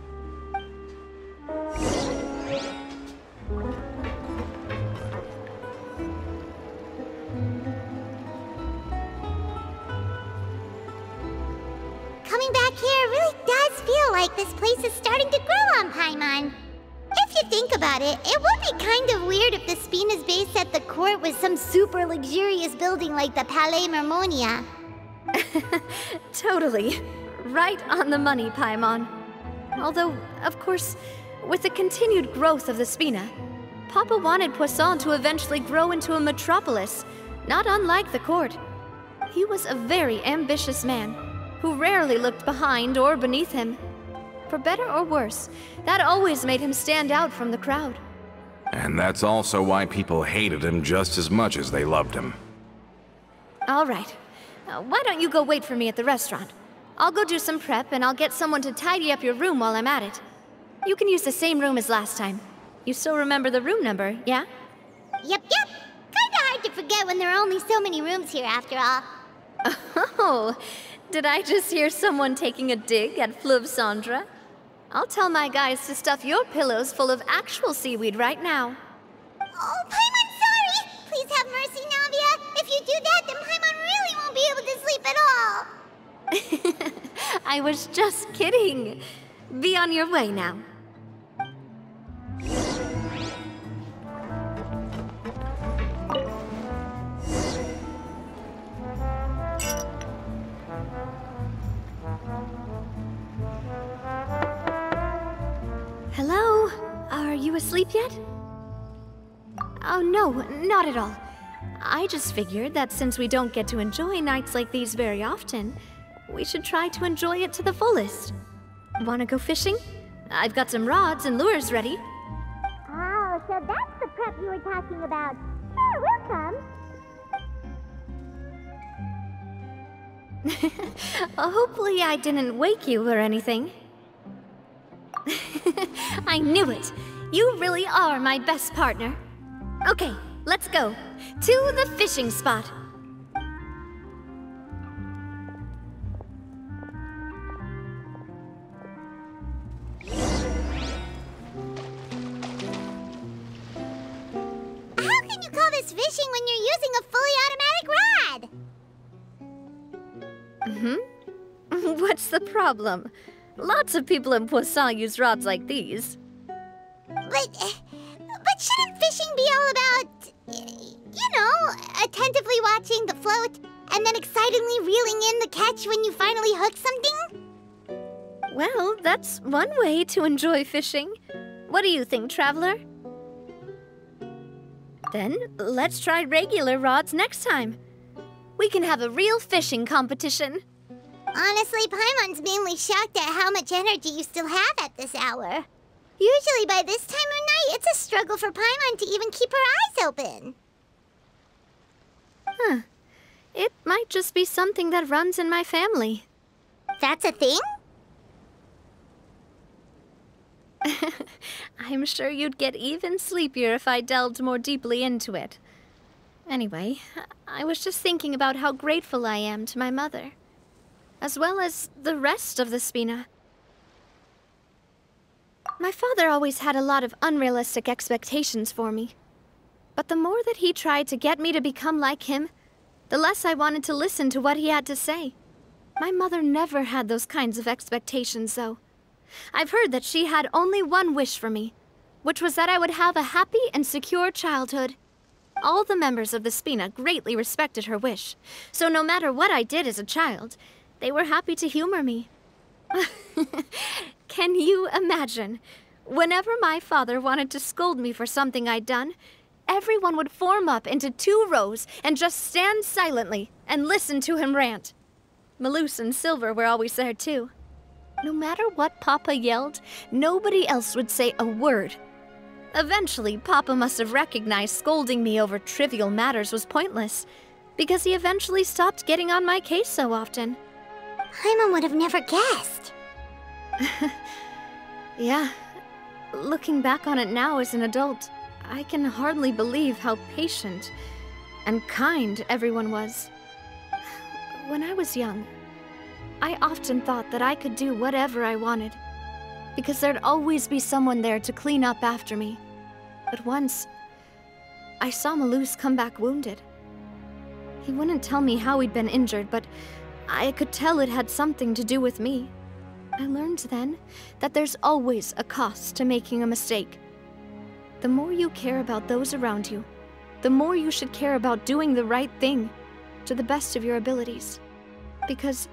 Coming back here really does feel like this place is starting to grow on Paimon. If you think about it, it would be kind of weird if the Spina's base at the court was some super luxurious building like the Palais Mermonia. Totally. Right on the money, Paimon. Although, of course, with the continued growth of the Spina, Papa wanted Poisson to eventually grow into a metropolis, not unlike the court. He was a very ambitious man, who rarely looked behind or beneath him. For better or worse, that always made him stand out from the crowd. And that's also why people hated him just as much as they loved him. All right. Why don't you go wait for me at the restaurant? I'll go do some prep and I'll get someone to tidy up your room while I'm at it. You can use the same room as last time. You still remember the room number, yeah? Yep. Kinda hard to forget when there are only so many rooms here after all. Oh, did I just hear someone taking a dig at Fleuve Cendre? I'll tell my guys to stuff your pillows full of actual seaweed right now. Oh, Paimon, sorry! Please have mercy, Navia. If you do that, then Paimon really won't be able to sleep at all. I was just kidding. Be on your way now. Hello? Are you asleep yet? Oh, no, not at all. I just figured that since we don't get to enjoy nights like these very often, we should try to enjoy it to the fullest. Wanna go fishing? I've got some rods and lures ready. Oh, so that's the prep you were talking about. Sure, we'll come. Hopefully I didn't wake you or anything. I knew it! You really are my best partner. Okay, let's go. To the fishing spot. How can you call this fishing when you're using a fully automatic rod? What's the problem? Lots of people in Poisson use rods like these. But shouldn't fishing be all about, you know, attentively watching the float and then excitedly reeling in the catch when you finally hook something? Well, that's one way to enjoy fishing. What do you think, Traveler? Then, let's try regular rods next time. We can have a real fishing competition. Honestly, Paimon's mainly shocked at how much energy you still have at this hour. Usually by this time of night, it's a struggle for Paimon to even keep her eyes open. Huh. It might just be something that runs in my family. That's a thing? I'm sure you'd get even sleepier if I delved more deeply into it. Anyway, I was just thinking about how grateful I am to my mother, as well as the rest of the Spina. My father always had a lot of unrealistic expectations for me. But the more that he tried to get me to become like him, the less I wanted to listen to what he had to say. My mother never had those kinds of expectations, though. I've heard that she had only one wish for me, which was that I would have a happy and secure childhood. All the members of the Spina greatly respected her wish, so no matter what I did as a child, they were happy to humor me. Can you imagine? Whenever my father wanted to scold me for something I'd done, everyone would form up into 2 rows and just stand silently and listen to him rant. Malouse and Silver were always there too. No matter what Papa yelled, nobody else would say a word. Eventually, Papa must have recognized scolding me over trivial matters was pointless, because he eventually stopped getting on my case so often. Paimon would have never guessed. Yeah. Looking back on it now as an adult, I can hardly believe how patient and kind everyone was. When I was young, I often thought that I could do whatever I wanted, because there'd always be someone there to clean up after me. But once, I saw Malouse come back wounded. He wouldn't tell me how he'd been injured, but I could tell it had something to do with me. I learned then that there's always a cost to making a mistake. The more you care about those around you, the more you should care about doing the right thing to the best of your abilities. Because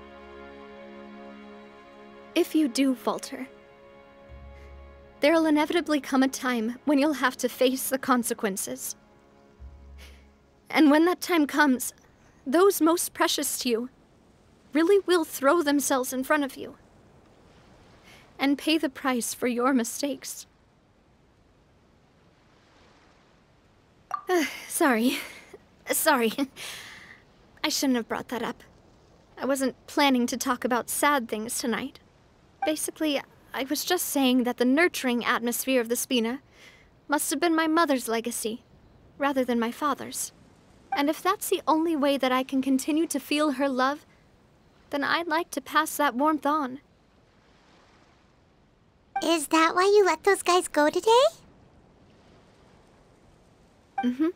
if you do falter, there'll inevitably come a time when you'll have to face the consequences. And when that time comes, those most precious to you really will throw themselves in front of you and pay the price for your mistakes. Sorry. I shouldn't have brought that up. I wasn't planning to talk about sad things tonight. Basically, I was just saying that the nurturing atmosphere of the Spina must have been my mother's legacy. rather than my father's. And if that's the only way that I can continue to feel her love, then I'd like to pass that warmth on. Is that why you let those guys go today? Mm-hmm.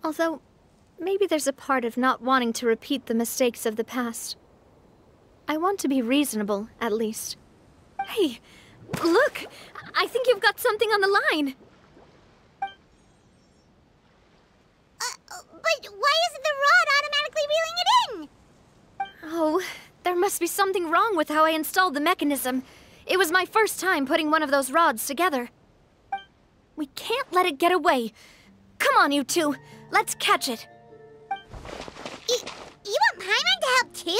Although, maybe there's a part of not wanting to repeat the mistakes of the past. I want to be reasonable, at least. Hey, look! I think you've got something on the line! But why isn't the rod automatically reeling it in? Oh, there must be something wrong with how I installed the mechanism. It was my first time putting one of those rods together. We can't let it get away. Come on, you two. Let's catch it. You want Paimon to help too?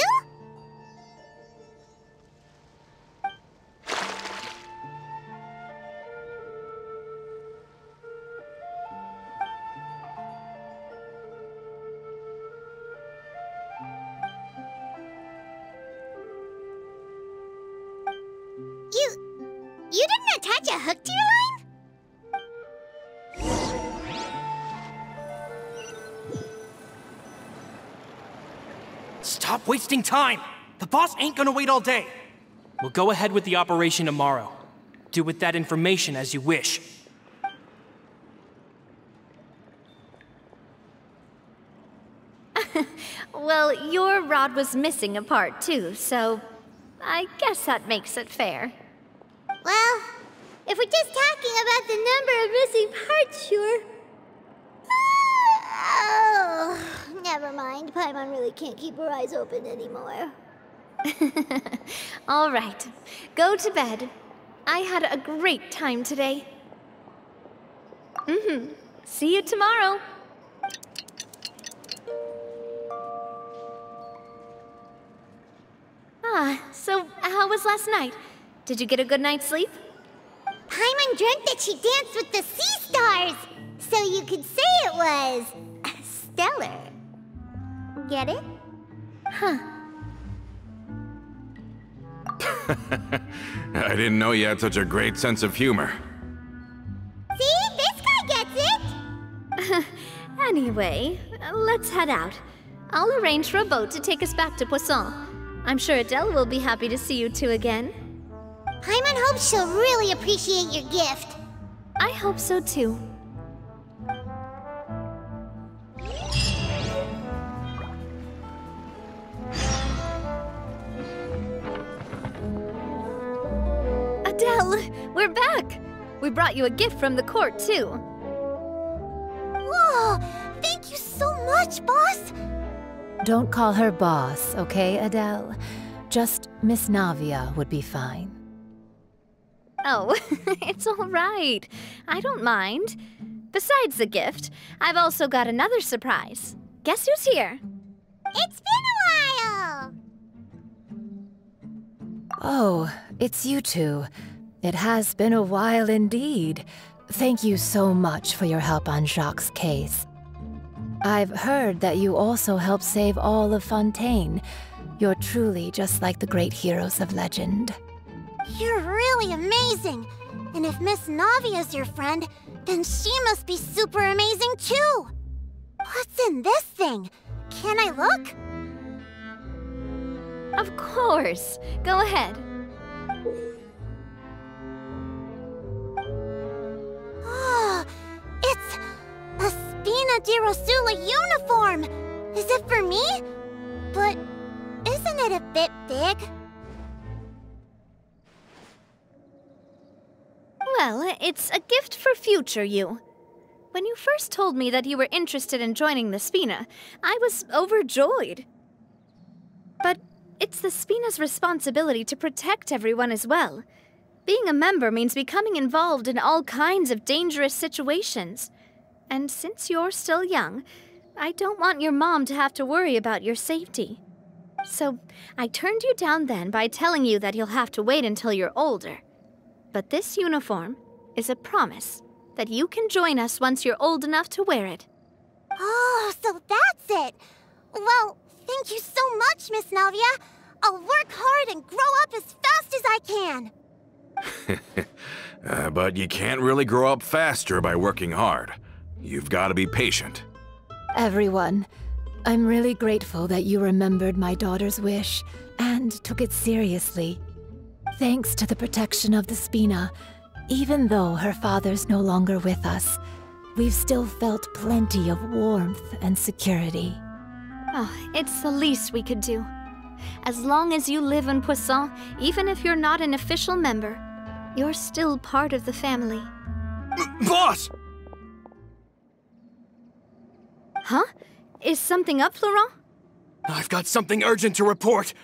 You didn't attach a hook to your line? Stop wasting time! The boss ain't gonna wait all day. We'll go ahead with the operation tomorrow. Do with that information as you wish. Well, your rod was missing a part too, so I guess that makes it fair. Well, if we're just talking about the number of missing parts, sure. Oh, never mind. Paimon really can't keep her eyes open anymore. All right, go to bed. I had a great time today. See you tomorrow. So how was last night? Did you get a good night's sleep? Paimon dreamt that she danced with the sea stars, so you could say it was stellar. Get it? Huh. I didn't know you had such a great sense of humor. See? This guy gets it! Anyway, let's head out. I'll arrange for a boat to take us back to Poisson. I'm sure Adele will be happy to see you two again. Paimon hopes she'll really appreciate your gift. I hope so too. Adele, we're back! We brought you a gift from the court too. Whoa! Thank you so much, boss! Don't call her boss, okay, Adele? Just Miss Navia would be fine. Oh, it's all right. I don't mind. Besides the gift, I've also got another surprise. Guess who's here? It's been a while! Oh, it's you two. It has been a while indeed. Thank you so much for your help on Jacques' case. I've heard that you also helped save all of Fontaine. You're truly just like the great heroes of legend. You're really amazing! And if Miss Navia's your friend, then she must be super amazing too! What's in this thing? Can I look? Of course. Go ahead. Oh, it's a Spina di Rosula uniform! Is it for me? But isn't it a bit big? Well, it's a gift for future you. When you first told me that you were interested in joining the Spina, I was overjoyed. But it's the Spina's responsibility to protect everyone as well. Being a member means becoming involved in all kinds of dangerous situations. And since you're still young, I don't want your mom to have to worry about your safety. So I turned you down then by telling you that you'll have to wait until you're older. But this uniform is a promise that you can join us once you're old enough to wear it. Oh, so that's it! Well, thank you so much, Miss Navia. I'll work hard and grow up as fast as I can. But you can't really grow up faster by working hard. You've got to be patient. Everyone, I'm really grateful that you remembered my daughter's wish and took it seriously. Thanks to the protection of the Spina, even though her father's no longer with us, we've still felt plenty of warmth and security. Oh, it's the least we could do. As long as you live in Poisson, even if you're not an official member, you're still part of the family. Boss! Huh? Is something up, Florent? I've got something urgent to report.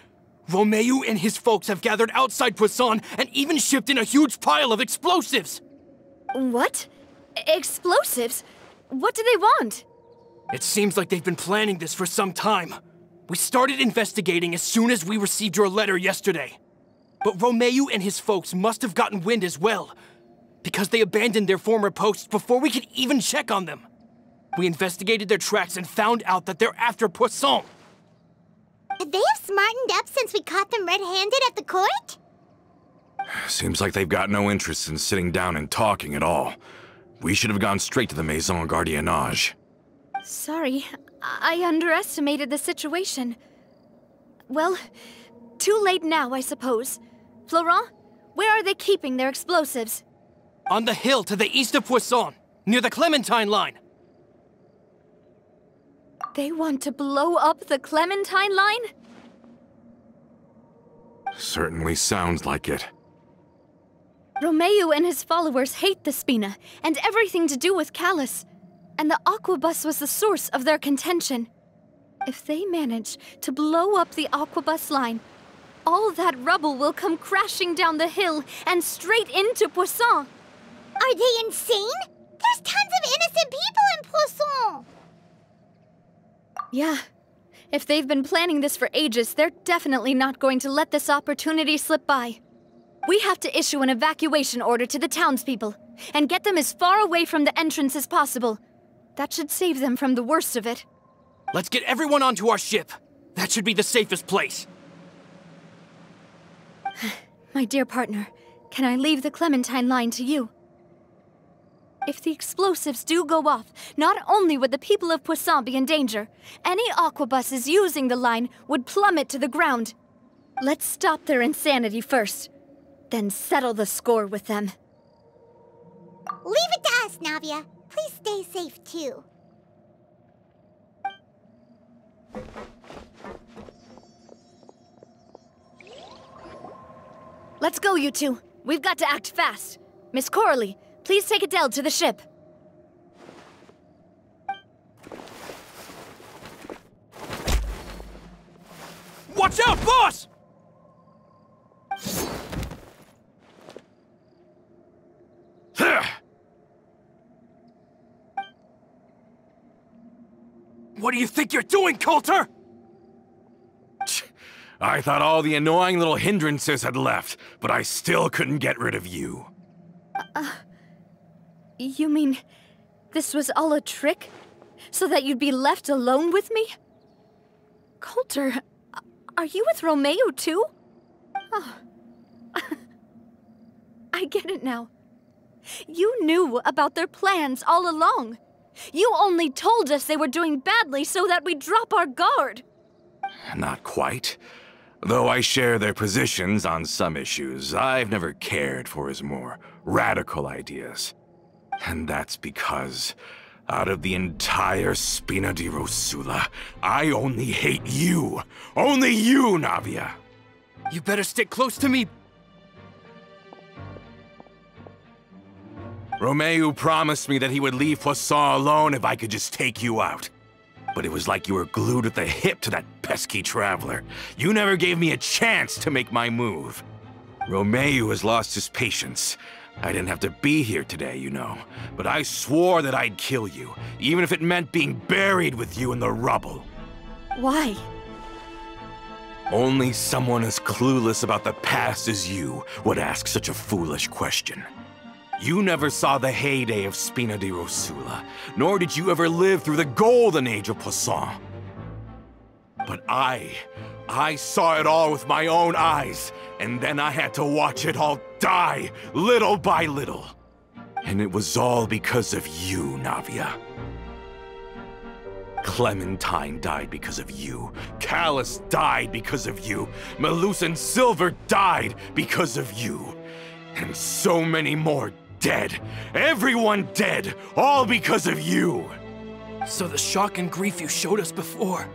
Romeu and his folks have gathered outside Poisson and even shipped in a huge pile of explosives. What? Explosives? What do they want? It seems like they've been planning this for some time. We started investigating as soon as we received your letter yesterday. But Romeu and his folks must have gotten wind as well, because they abandoned their former posts before we could even check on them. We investigated their tracks and found out that they're after Poisson. Could they have smartened up since we caught them red-handed at the court? Seems like they've got no interest in sitting down and talking at all. We should have gone straight to the Maison Gardiennage. Sorry, I underestimated the situation. Well, too late now, I suppose. Florent, where are they keeping their explosives? On the hill to the east of Poisson, near the Clementine line. They want to blow up the Clementine line? Certainly sounds like it. Romeu and his followers hate the Spina and everything to do with Callus. And the Aquabus was the source of their contention. If they manage to blow up the Aquabus line, all that rubble will come crashing down the hill and straight into Poisson. Are they insane? There's tons of innocent people in Poisson! Yeah. If they've been planning this for ages, they're definitely not going to let this opportunity slip by. We have to issue an evacuation order to the townspeople and get them as far away from the entrance as possible. That should save them from the worst of it. Let's get everyone onto our ship. That should be the safest place. My dear partner, can I leave the Clementine line to you? If the explosives do go off, not only would the people of Poisson be in danger, any aquabuses using the line would plummet to the ground. Let's stop their insanity first, then settle the score with them. Leave it to us, Navia. Please stay safe, too. Let's go, you two. We've got to act fast. Miss Coralie, please take Adele to the ship. Watch out, boss! What do you think you're doing, Coulter? I thought all the annoying little hindrances had left, but I still couldn't get rid of you. You mean this was all a trick? So that you'd be left alone with me? Coulter, are you with Romeu too? Oh. I get it now. You knew about their plans all along. You only told us they were doing badly so that we'd drop our guard. Not quite. Though I share their positions on some issues, I've never cared for his more radical ideas. And that's because, out of the entire Spina di Rosula, I only hate you. Only you, Navia. You better stick close to me. Romeu promised me that he would leave Poisson alone if I could just take you out. But it was like you were glued at the hip to that pesky traveler. You never gave me a chance to make my move. Romeu has lost his patience. I didn't have to be here today, you know. But I swore that I'd kill you, even if it meant being buried with you in the rubble. Why? Only someone as clueless about the past as you would ask such a foolish question. You never saw the heyday of Spina di Rosula, nor did you ever live through the golden age of Poisson. But I saw it all with my own eyes, and then I had to watch it all die, little by little. And it was all because of you, Navia. Clementine died because of you. Callus died because of you. Malus and Silver died because of you. And so many more dead. Everyone dead, all because of you. So the shock and grief you showed us before,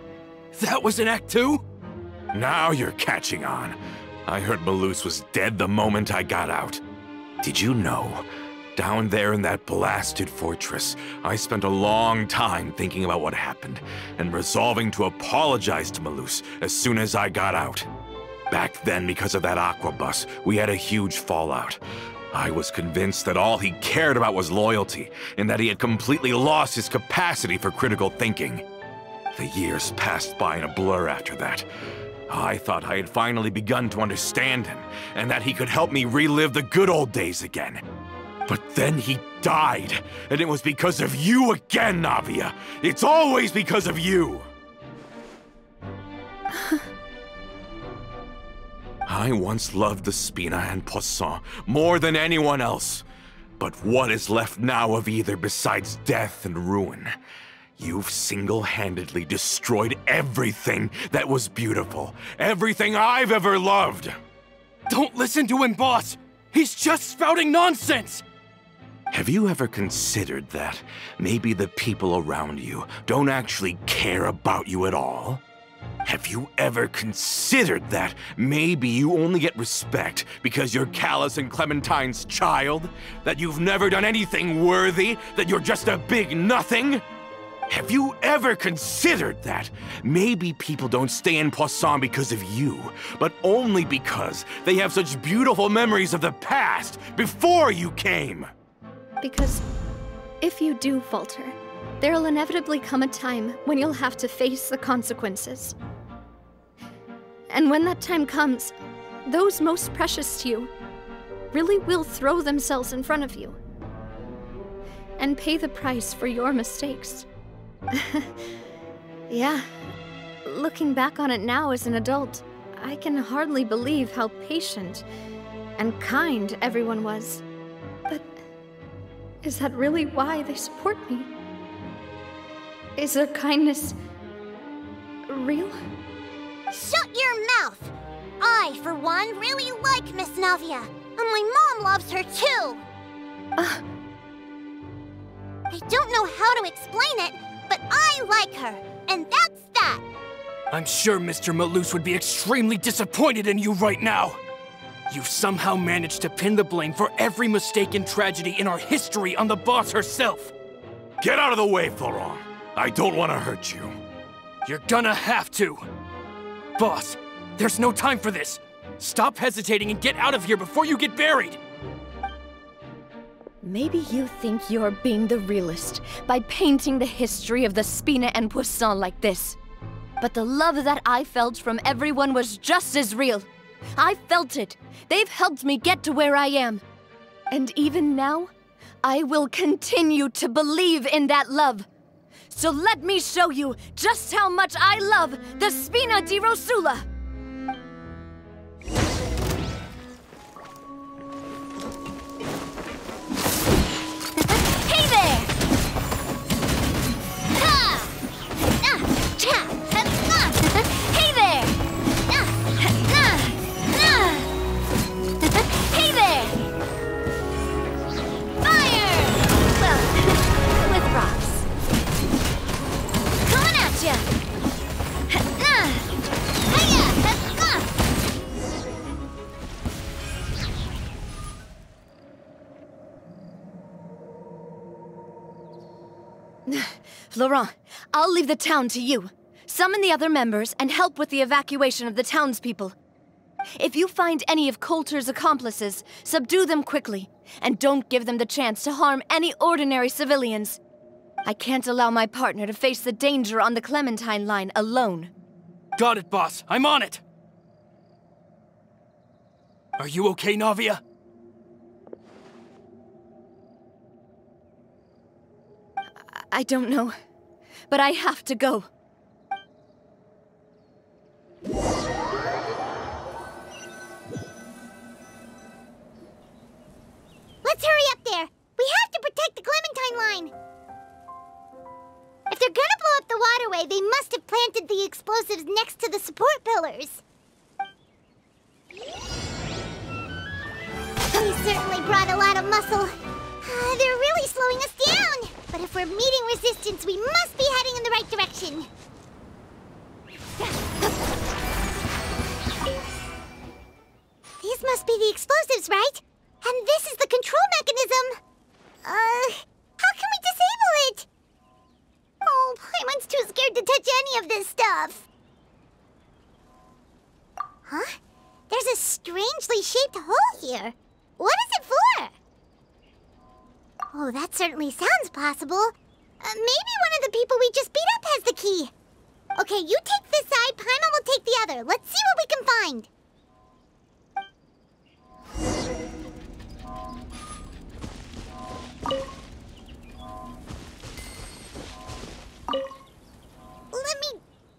that was in Act 2? Now you're catching on. I heard Malus was dead the moment I got out. Did you know? Down there in that blasted fortress, I spent a long time thinking about what happened, and resolving to apologize to Malus as soon as I got out. Back then, because of that aqua bus, we had a huge fallout. I was convinced that all he cared about was loyalty, and that he had completely lost his capacity for critical thinking. The years passed by in a blur after that. I thought I had finally begun to understand him, and that he could help me relive the good old days again. But then he died, and it was because of you again, Navia! It's always because of you! I once loved the Spina and Poisson more than anyone else. But what is left now of either besides death and ruin? You've single-handedly destroyed everything that was beautiful. Everything I've ever loved! Don't listen to him, boss! He's just spouting nonsense! Have you ever considered that maybe the people around you don't actually care about you at all? Have you ever considered that maybe you only get respect because you're Callus and Clementine's child? That you've never done anything worthy? That you're just a big nothing? Have you ever considered that maybe people don't stay in Poisson because of you, but only because they have such beautiful memories of the past before you came? Because if you do falter, there'll inevitably come a time when you'll have to face the consequences. And when that time comes, those most precious to you really will throw themselves in front of you and pay the price for your mistakes. Yeah, looking back on it now as an adult, I can hardly believe how patient and kind everyone was. But is that really why they support me? Is their kindness real? Shut your mouth! I, for one, really like Miss Navia, and my mom loves her too! I don't know how to explain it, but I like her, and that's that! I'm sure Mr. Malus would be extremely disappointed in you right now! You've somehow managed to pin the blame for every mistake and tragedy in our history on the boss herself! Get out of the way, Florent! I don't want to hurt you. You're gonna have to! Boss, there's no time for this! Stop hesitating and get out of here before you get buried! Maybe you think you're being the realist by painting the history of the Spina and Poisson like this. But the love that I felt from everyone was just as real. I felt it. They've helped me get to where I am. And even now, I will continue to believe in that love. So let me show you just how much I love the Spina di Rosula! Hey there! Ha! Cha! Hey there! Hey there! Fire! Well, with rocks. Coming at ya! Laurent, I'll leave the town to you. Summon the other members and help with the evacuation of the townspeople. If you find any of Coulter's accomplices, subdue them quickly, and don't give them the chance to harm any ordinary civilians. I can't allow my partner to face the danger on the Clementine line alone. Got it, boss. I'm on it! Are you okay, Navia? I don't know, but I have to go. Let's hurry up there! We have explosives next to the support pillars. They certainly brought a lot of muscle. They're really slowing us down. But if we're meeting resistance, we must be heading in the right direction. These must be the explosives, right? And this is the control mechanism. How can we disable it? Oh, Paimon's too scared to touch any of this stuff. Huh? There's a strangely shaped hole here. What is it for? Oh, that certainly sounds possible. Maybe one of the people we just beat up has the key. Okay, you take this side, Paimon will take the other. Let's see what we can find. Let me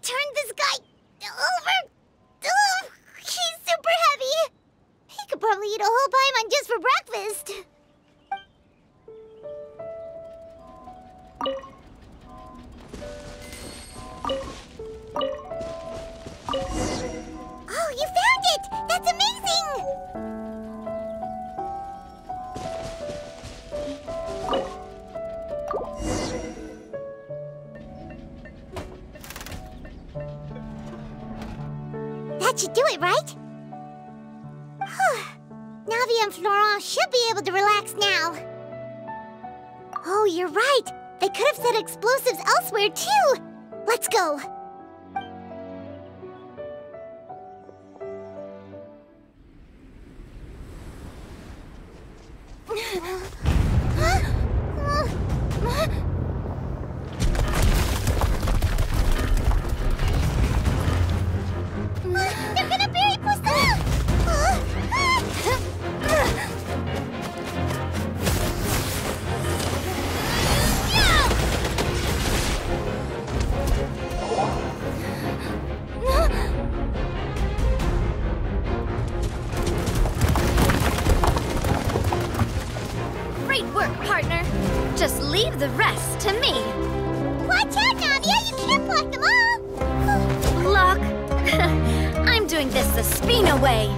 turn this guy over. Ugh, he's super heavy. He could probably eat a whole Paimon just for breakfast. Oh, you found it! That's amazing! That should do it, right? Navi and Florent should be able to relax now. Oh, you're right. They could have set explosives elsewhere, too. Let's go. They're gonna bury Poisson! Great work, partner. Just leave the rest to me. Watch out, Navia! You can't block them all! Block? I'm doing this the Spina way.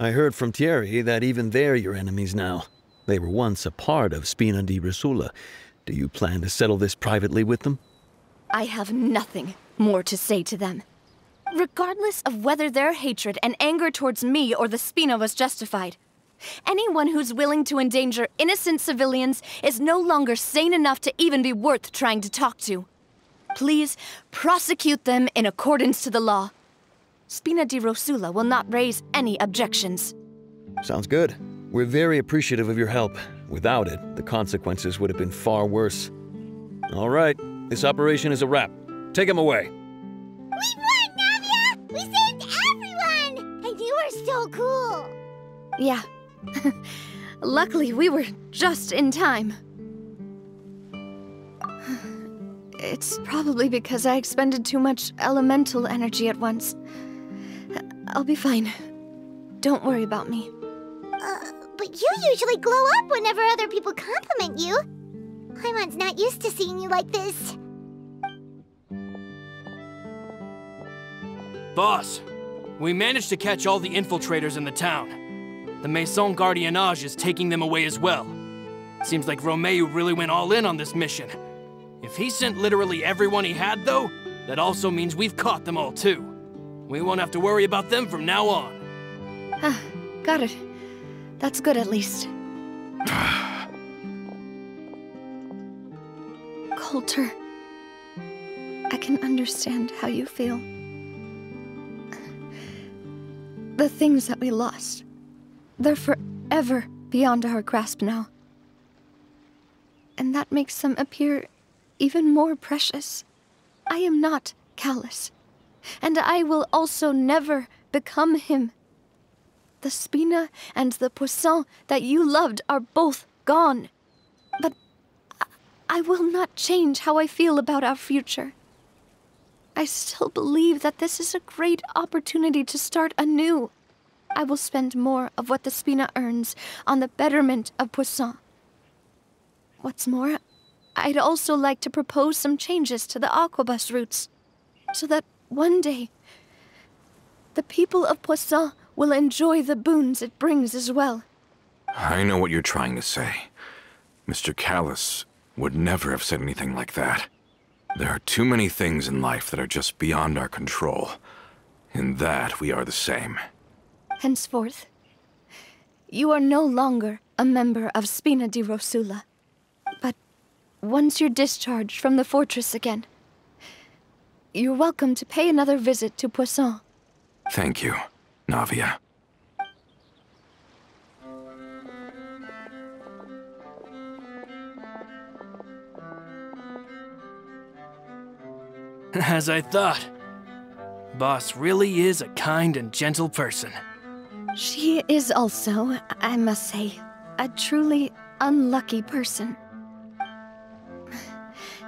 I heard from Thierry that even they're your enemies now. They were once a part of Spina di Rosula. Do you plan to settle this privately with them? I have nothing more to say to them. Regardless of whether their hatred and anger towards me or the Spina was justified, anyone who's willing to endanger innocent civilians is no longer sane enough to even be worth trying to talk to. Please prosecute them in accordance to the law. Spina di Rosula will not raise any objections. Sounds good. We're very appreciative of your help. Without it, the consequences would have been far worse. All right, this operation is a wrap. Take him away. We won, Navia! We saved everyone! And you were so cool! Yeah. Luckily, we were just in time. It's probably because I expended too much elemental energy at once. I'll be fine. Don't worry about me. But you usually glow up whenever other people compliment you. Paimon's not used to seeing you like this. Boss, we managed to catch all the infiltrators in the town. The Maison Gardiennage is taking them away as well. Seems like Romeu really went all in on this mission. If he sent literally everyone he had, though, that also means we've caught them all too. We won't have to worry about them from now on. Got it. That's good at least. Coulter, I can understand how you feel. The things that we lost, they're forever beyond our grasp now. And that makes them appear even more precious. I am not Callus, and I will also never become him. The Spina and the Poisson that you loved are both gone. But I will not change how I feel about our future. I still believe that this is a great opportunity to start anew. I will spend more of what the Spina earns on the betterment of Poisson. What's more, I'd also like to propose some changes to the Aquabus routes, so that one day, the people of Poisson will enjoy the boons it brings as well. I know what you're trying to say. Mr. Callus would never have said anything like that. There are too many things in life that are just beyond our control. In that, we are the same. Henceforth, you are no longer a member of Spina di Rosula. But once you're discharged from the fortress again, you're welcome to pay another visit to Poisson. Thank you, Navia. As I thought. Boss really is a kind and gentle person. She is also, I must say, a truly unlucky person.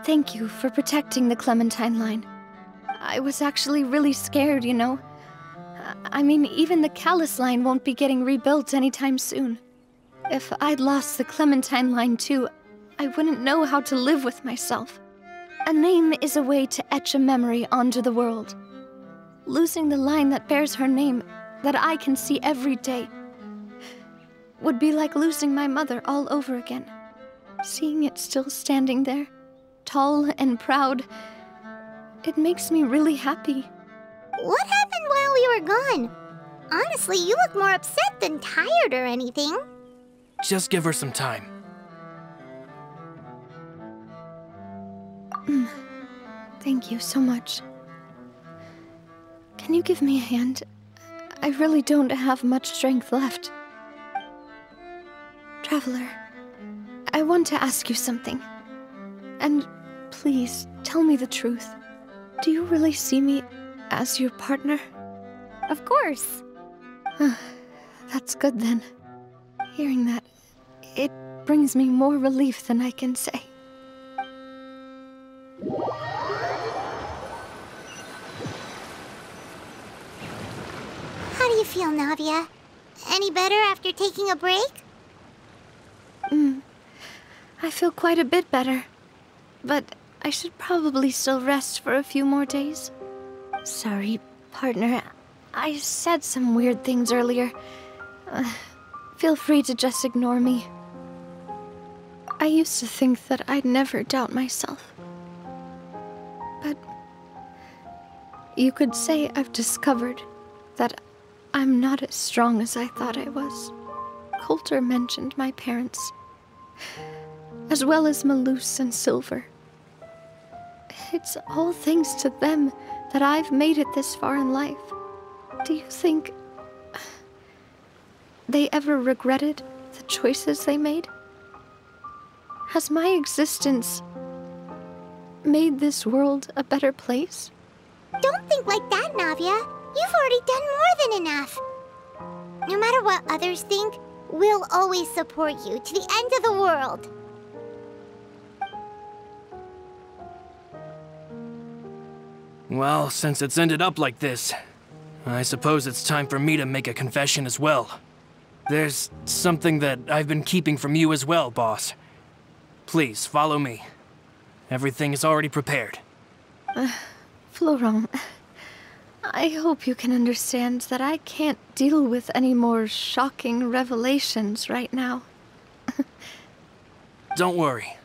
Thank you for protecting the Clementine line. I was actually really scared, you know. I mean, even the Callus line won't be getting rebuilt anytime soon. If I'd lost the Clementine line too, I wouldn't know how to live with myself. A name is a way to etch a memory onto the world. Losing the line that bears her name, that I can see every day, would be like losing my mother all over again. Seeing it still standing there, tall and proud, it makes me really happy. What happened while we were gone? Honestly, you look more upset than tired or anything. Just give her some time. Thank you so much. Can you give me a hand? I really don't have much strength left. Traveler, I want to ask you something. And please, tell me the truth. Do you really see me as your partner? Of course. That's good then. Hearing that, it brings me more relief than I can say. How do you feel, Navia? Any better after taking a break? I feel quite a bit better. But I should probably still rest for a few more days. Sorry, partner. I said some weird things earlier. Feel free to just ignore me. I used to think that I'd never doubt myself. But you could say I've discovered that I'm not as strong as I thought I was. Coulter mentioned my parents, as well as Malus and Silver. It's all thanks to them that I've made it this far in life. Do you think they ever regretted the choices they made? Has my existence made this world a better place? Don't think like that, Navia. You've already done more than enough. No matter what others think, we'll always support you to the end of the world. Well, since it's ended up like this, I suppose it's time for me to make a confession as well. There's something that I've been keeping from you as well, boss. Please, follow me. Everything is already prepared. Florent, I hope you can understand that I can't deal with any more shocking revelations right now. Don't worry.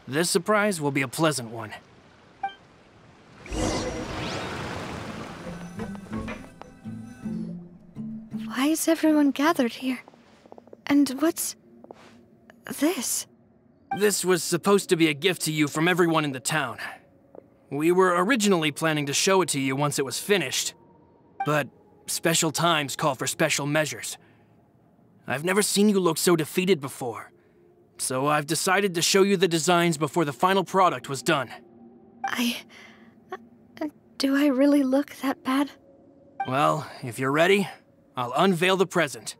This surprise will be a pleasant one. Why is everyone gathered here? And what's this? This was supposed to be a gift to you from everyone in the town. We were originally planning to show it to you once it was finished, but special times call for special measures. I've never seen you look so defeated before, so I've decided to show you the designs before the final product was done. Do I really look that bad? Well, if you're ready, I'll unveil the present.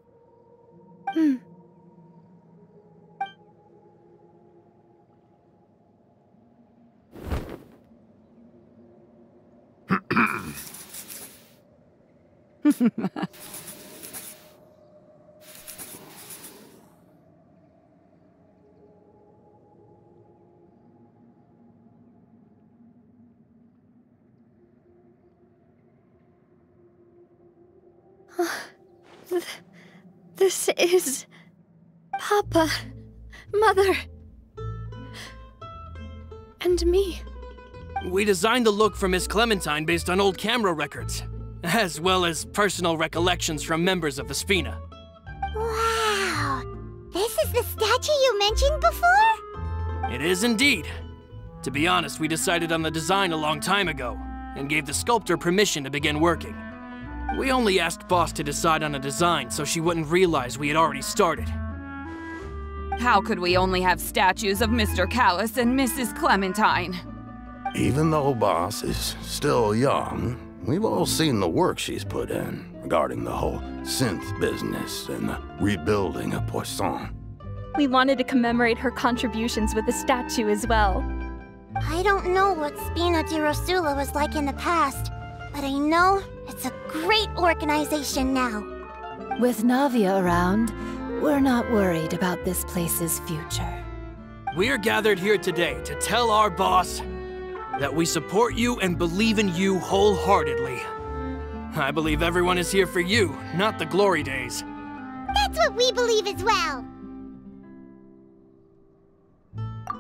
This is... Papa, Mother, and me. We designed the look for Miss Clementine based on old camera records, as well as personal recollections from members of the Spina. Wow! This is the statue you mentioned before? It is indeed. To be honest, we decided on the design a long time ago, and gave the sculptor permission to begin working. We only asked Boss to decide on a design so she wouldn't realize we had already started. How could we only have statues of Mr. Callis and Mrs. Clementine? Even though Boss is still young, we've all seen the work she's put in regarding the whole synth business and the rebuilding of Poisson. We wanted to commemorate her contributions with a statue as well. I don't know what Spina di Rosula was like in the past, but I know it's a great organization now. With Navia around, we're not worried about this place's future. We're gathered here today to tell our boss that we support you and believe in you wholeheartedly. I believe everyone is here for you, not the glory days. That's what we believe as well.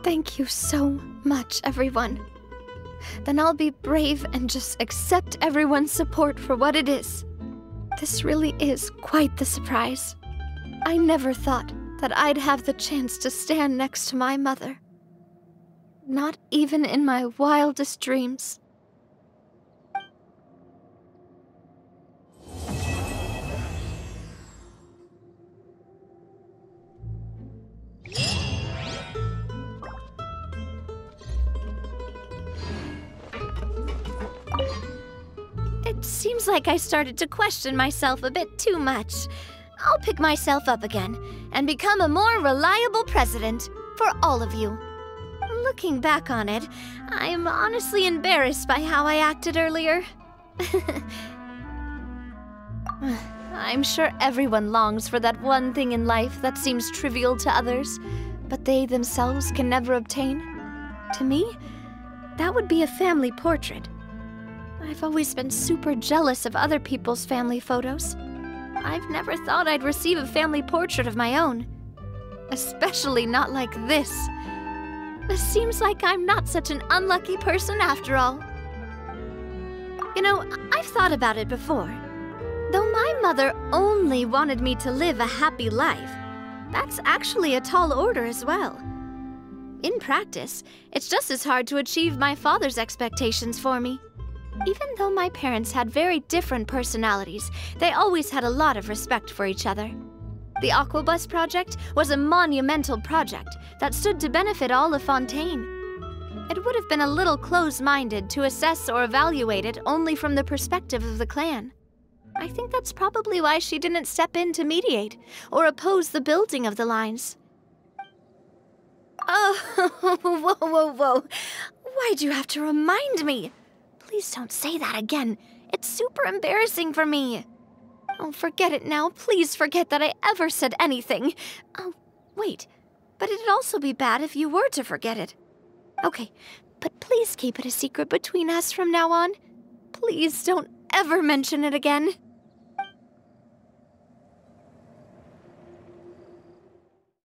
Thank you so much, everyone. Then I'll be brave and just accept everyone's support for what it is. This really is quite the surprise. I never thought that I'd have the chance to stand next to my mother. Not even in my wildest dreams. It seems like I started to question myself a bit too much. I'll pick myself up again and become a more reliable president for all of you. Looking back on it, I'm honestly embarrassed by how I acted earlier. I'm sure everyone longs for that one thing in life that seems trivial to others, but they themselves can never obtain. To me, that would be a family portrait. I've always been super jealous of other people's family photos. I've never thought I'd receive a family portrait of my own. Especially not like this. It seems like I'm not such an unlucky person after all. You know, I've thought about it before. Though my mother only wanted me to live a happy life, that's actually a tall order as well. In practice, it's just as hard to achieve my father's expectations for me. Even though my parents had very different personalities, they always had a lot of respect for each other. The Aquabus project was a monumental project that stood to benefit all of Fontaine. It would have been a little close-minded to assess or evaluate it only from the perspective of the clan. I think that's probably why she didn't step in to mediate or oppose the building of the lines. Oh, whoa. Why'd you have to remind me? Please don't say that again. It's super embarrassing for me. Oh, forget it now. Please forget that I ever said anything. Oh, wait. But it'd also be bad if you were to forget it. Okay, but please keep it a secret between us from now on. Please don't ever mention it again.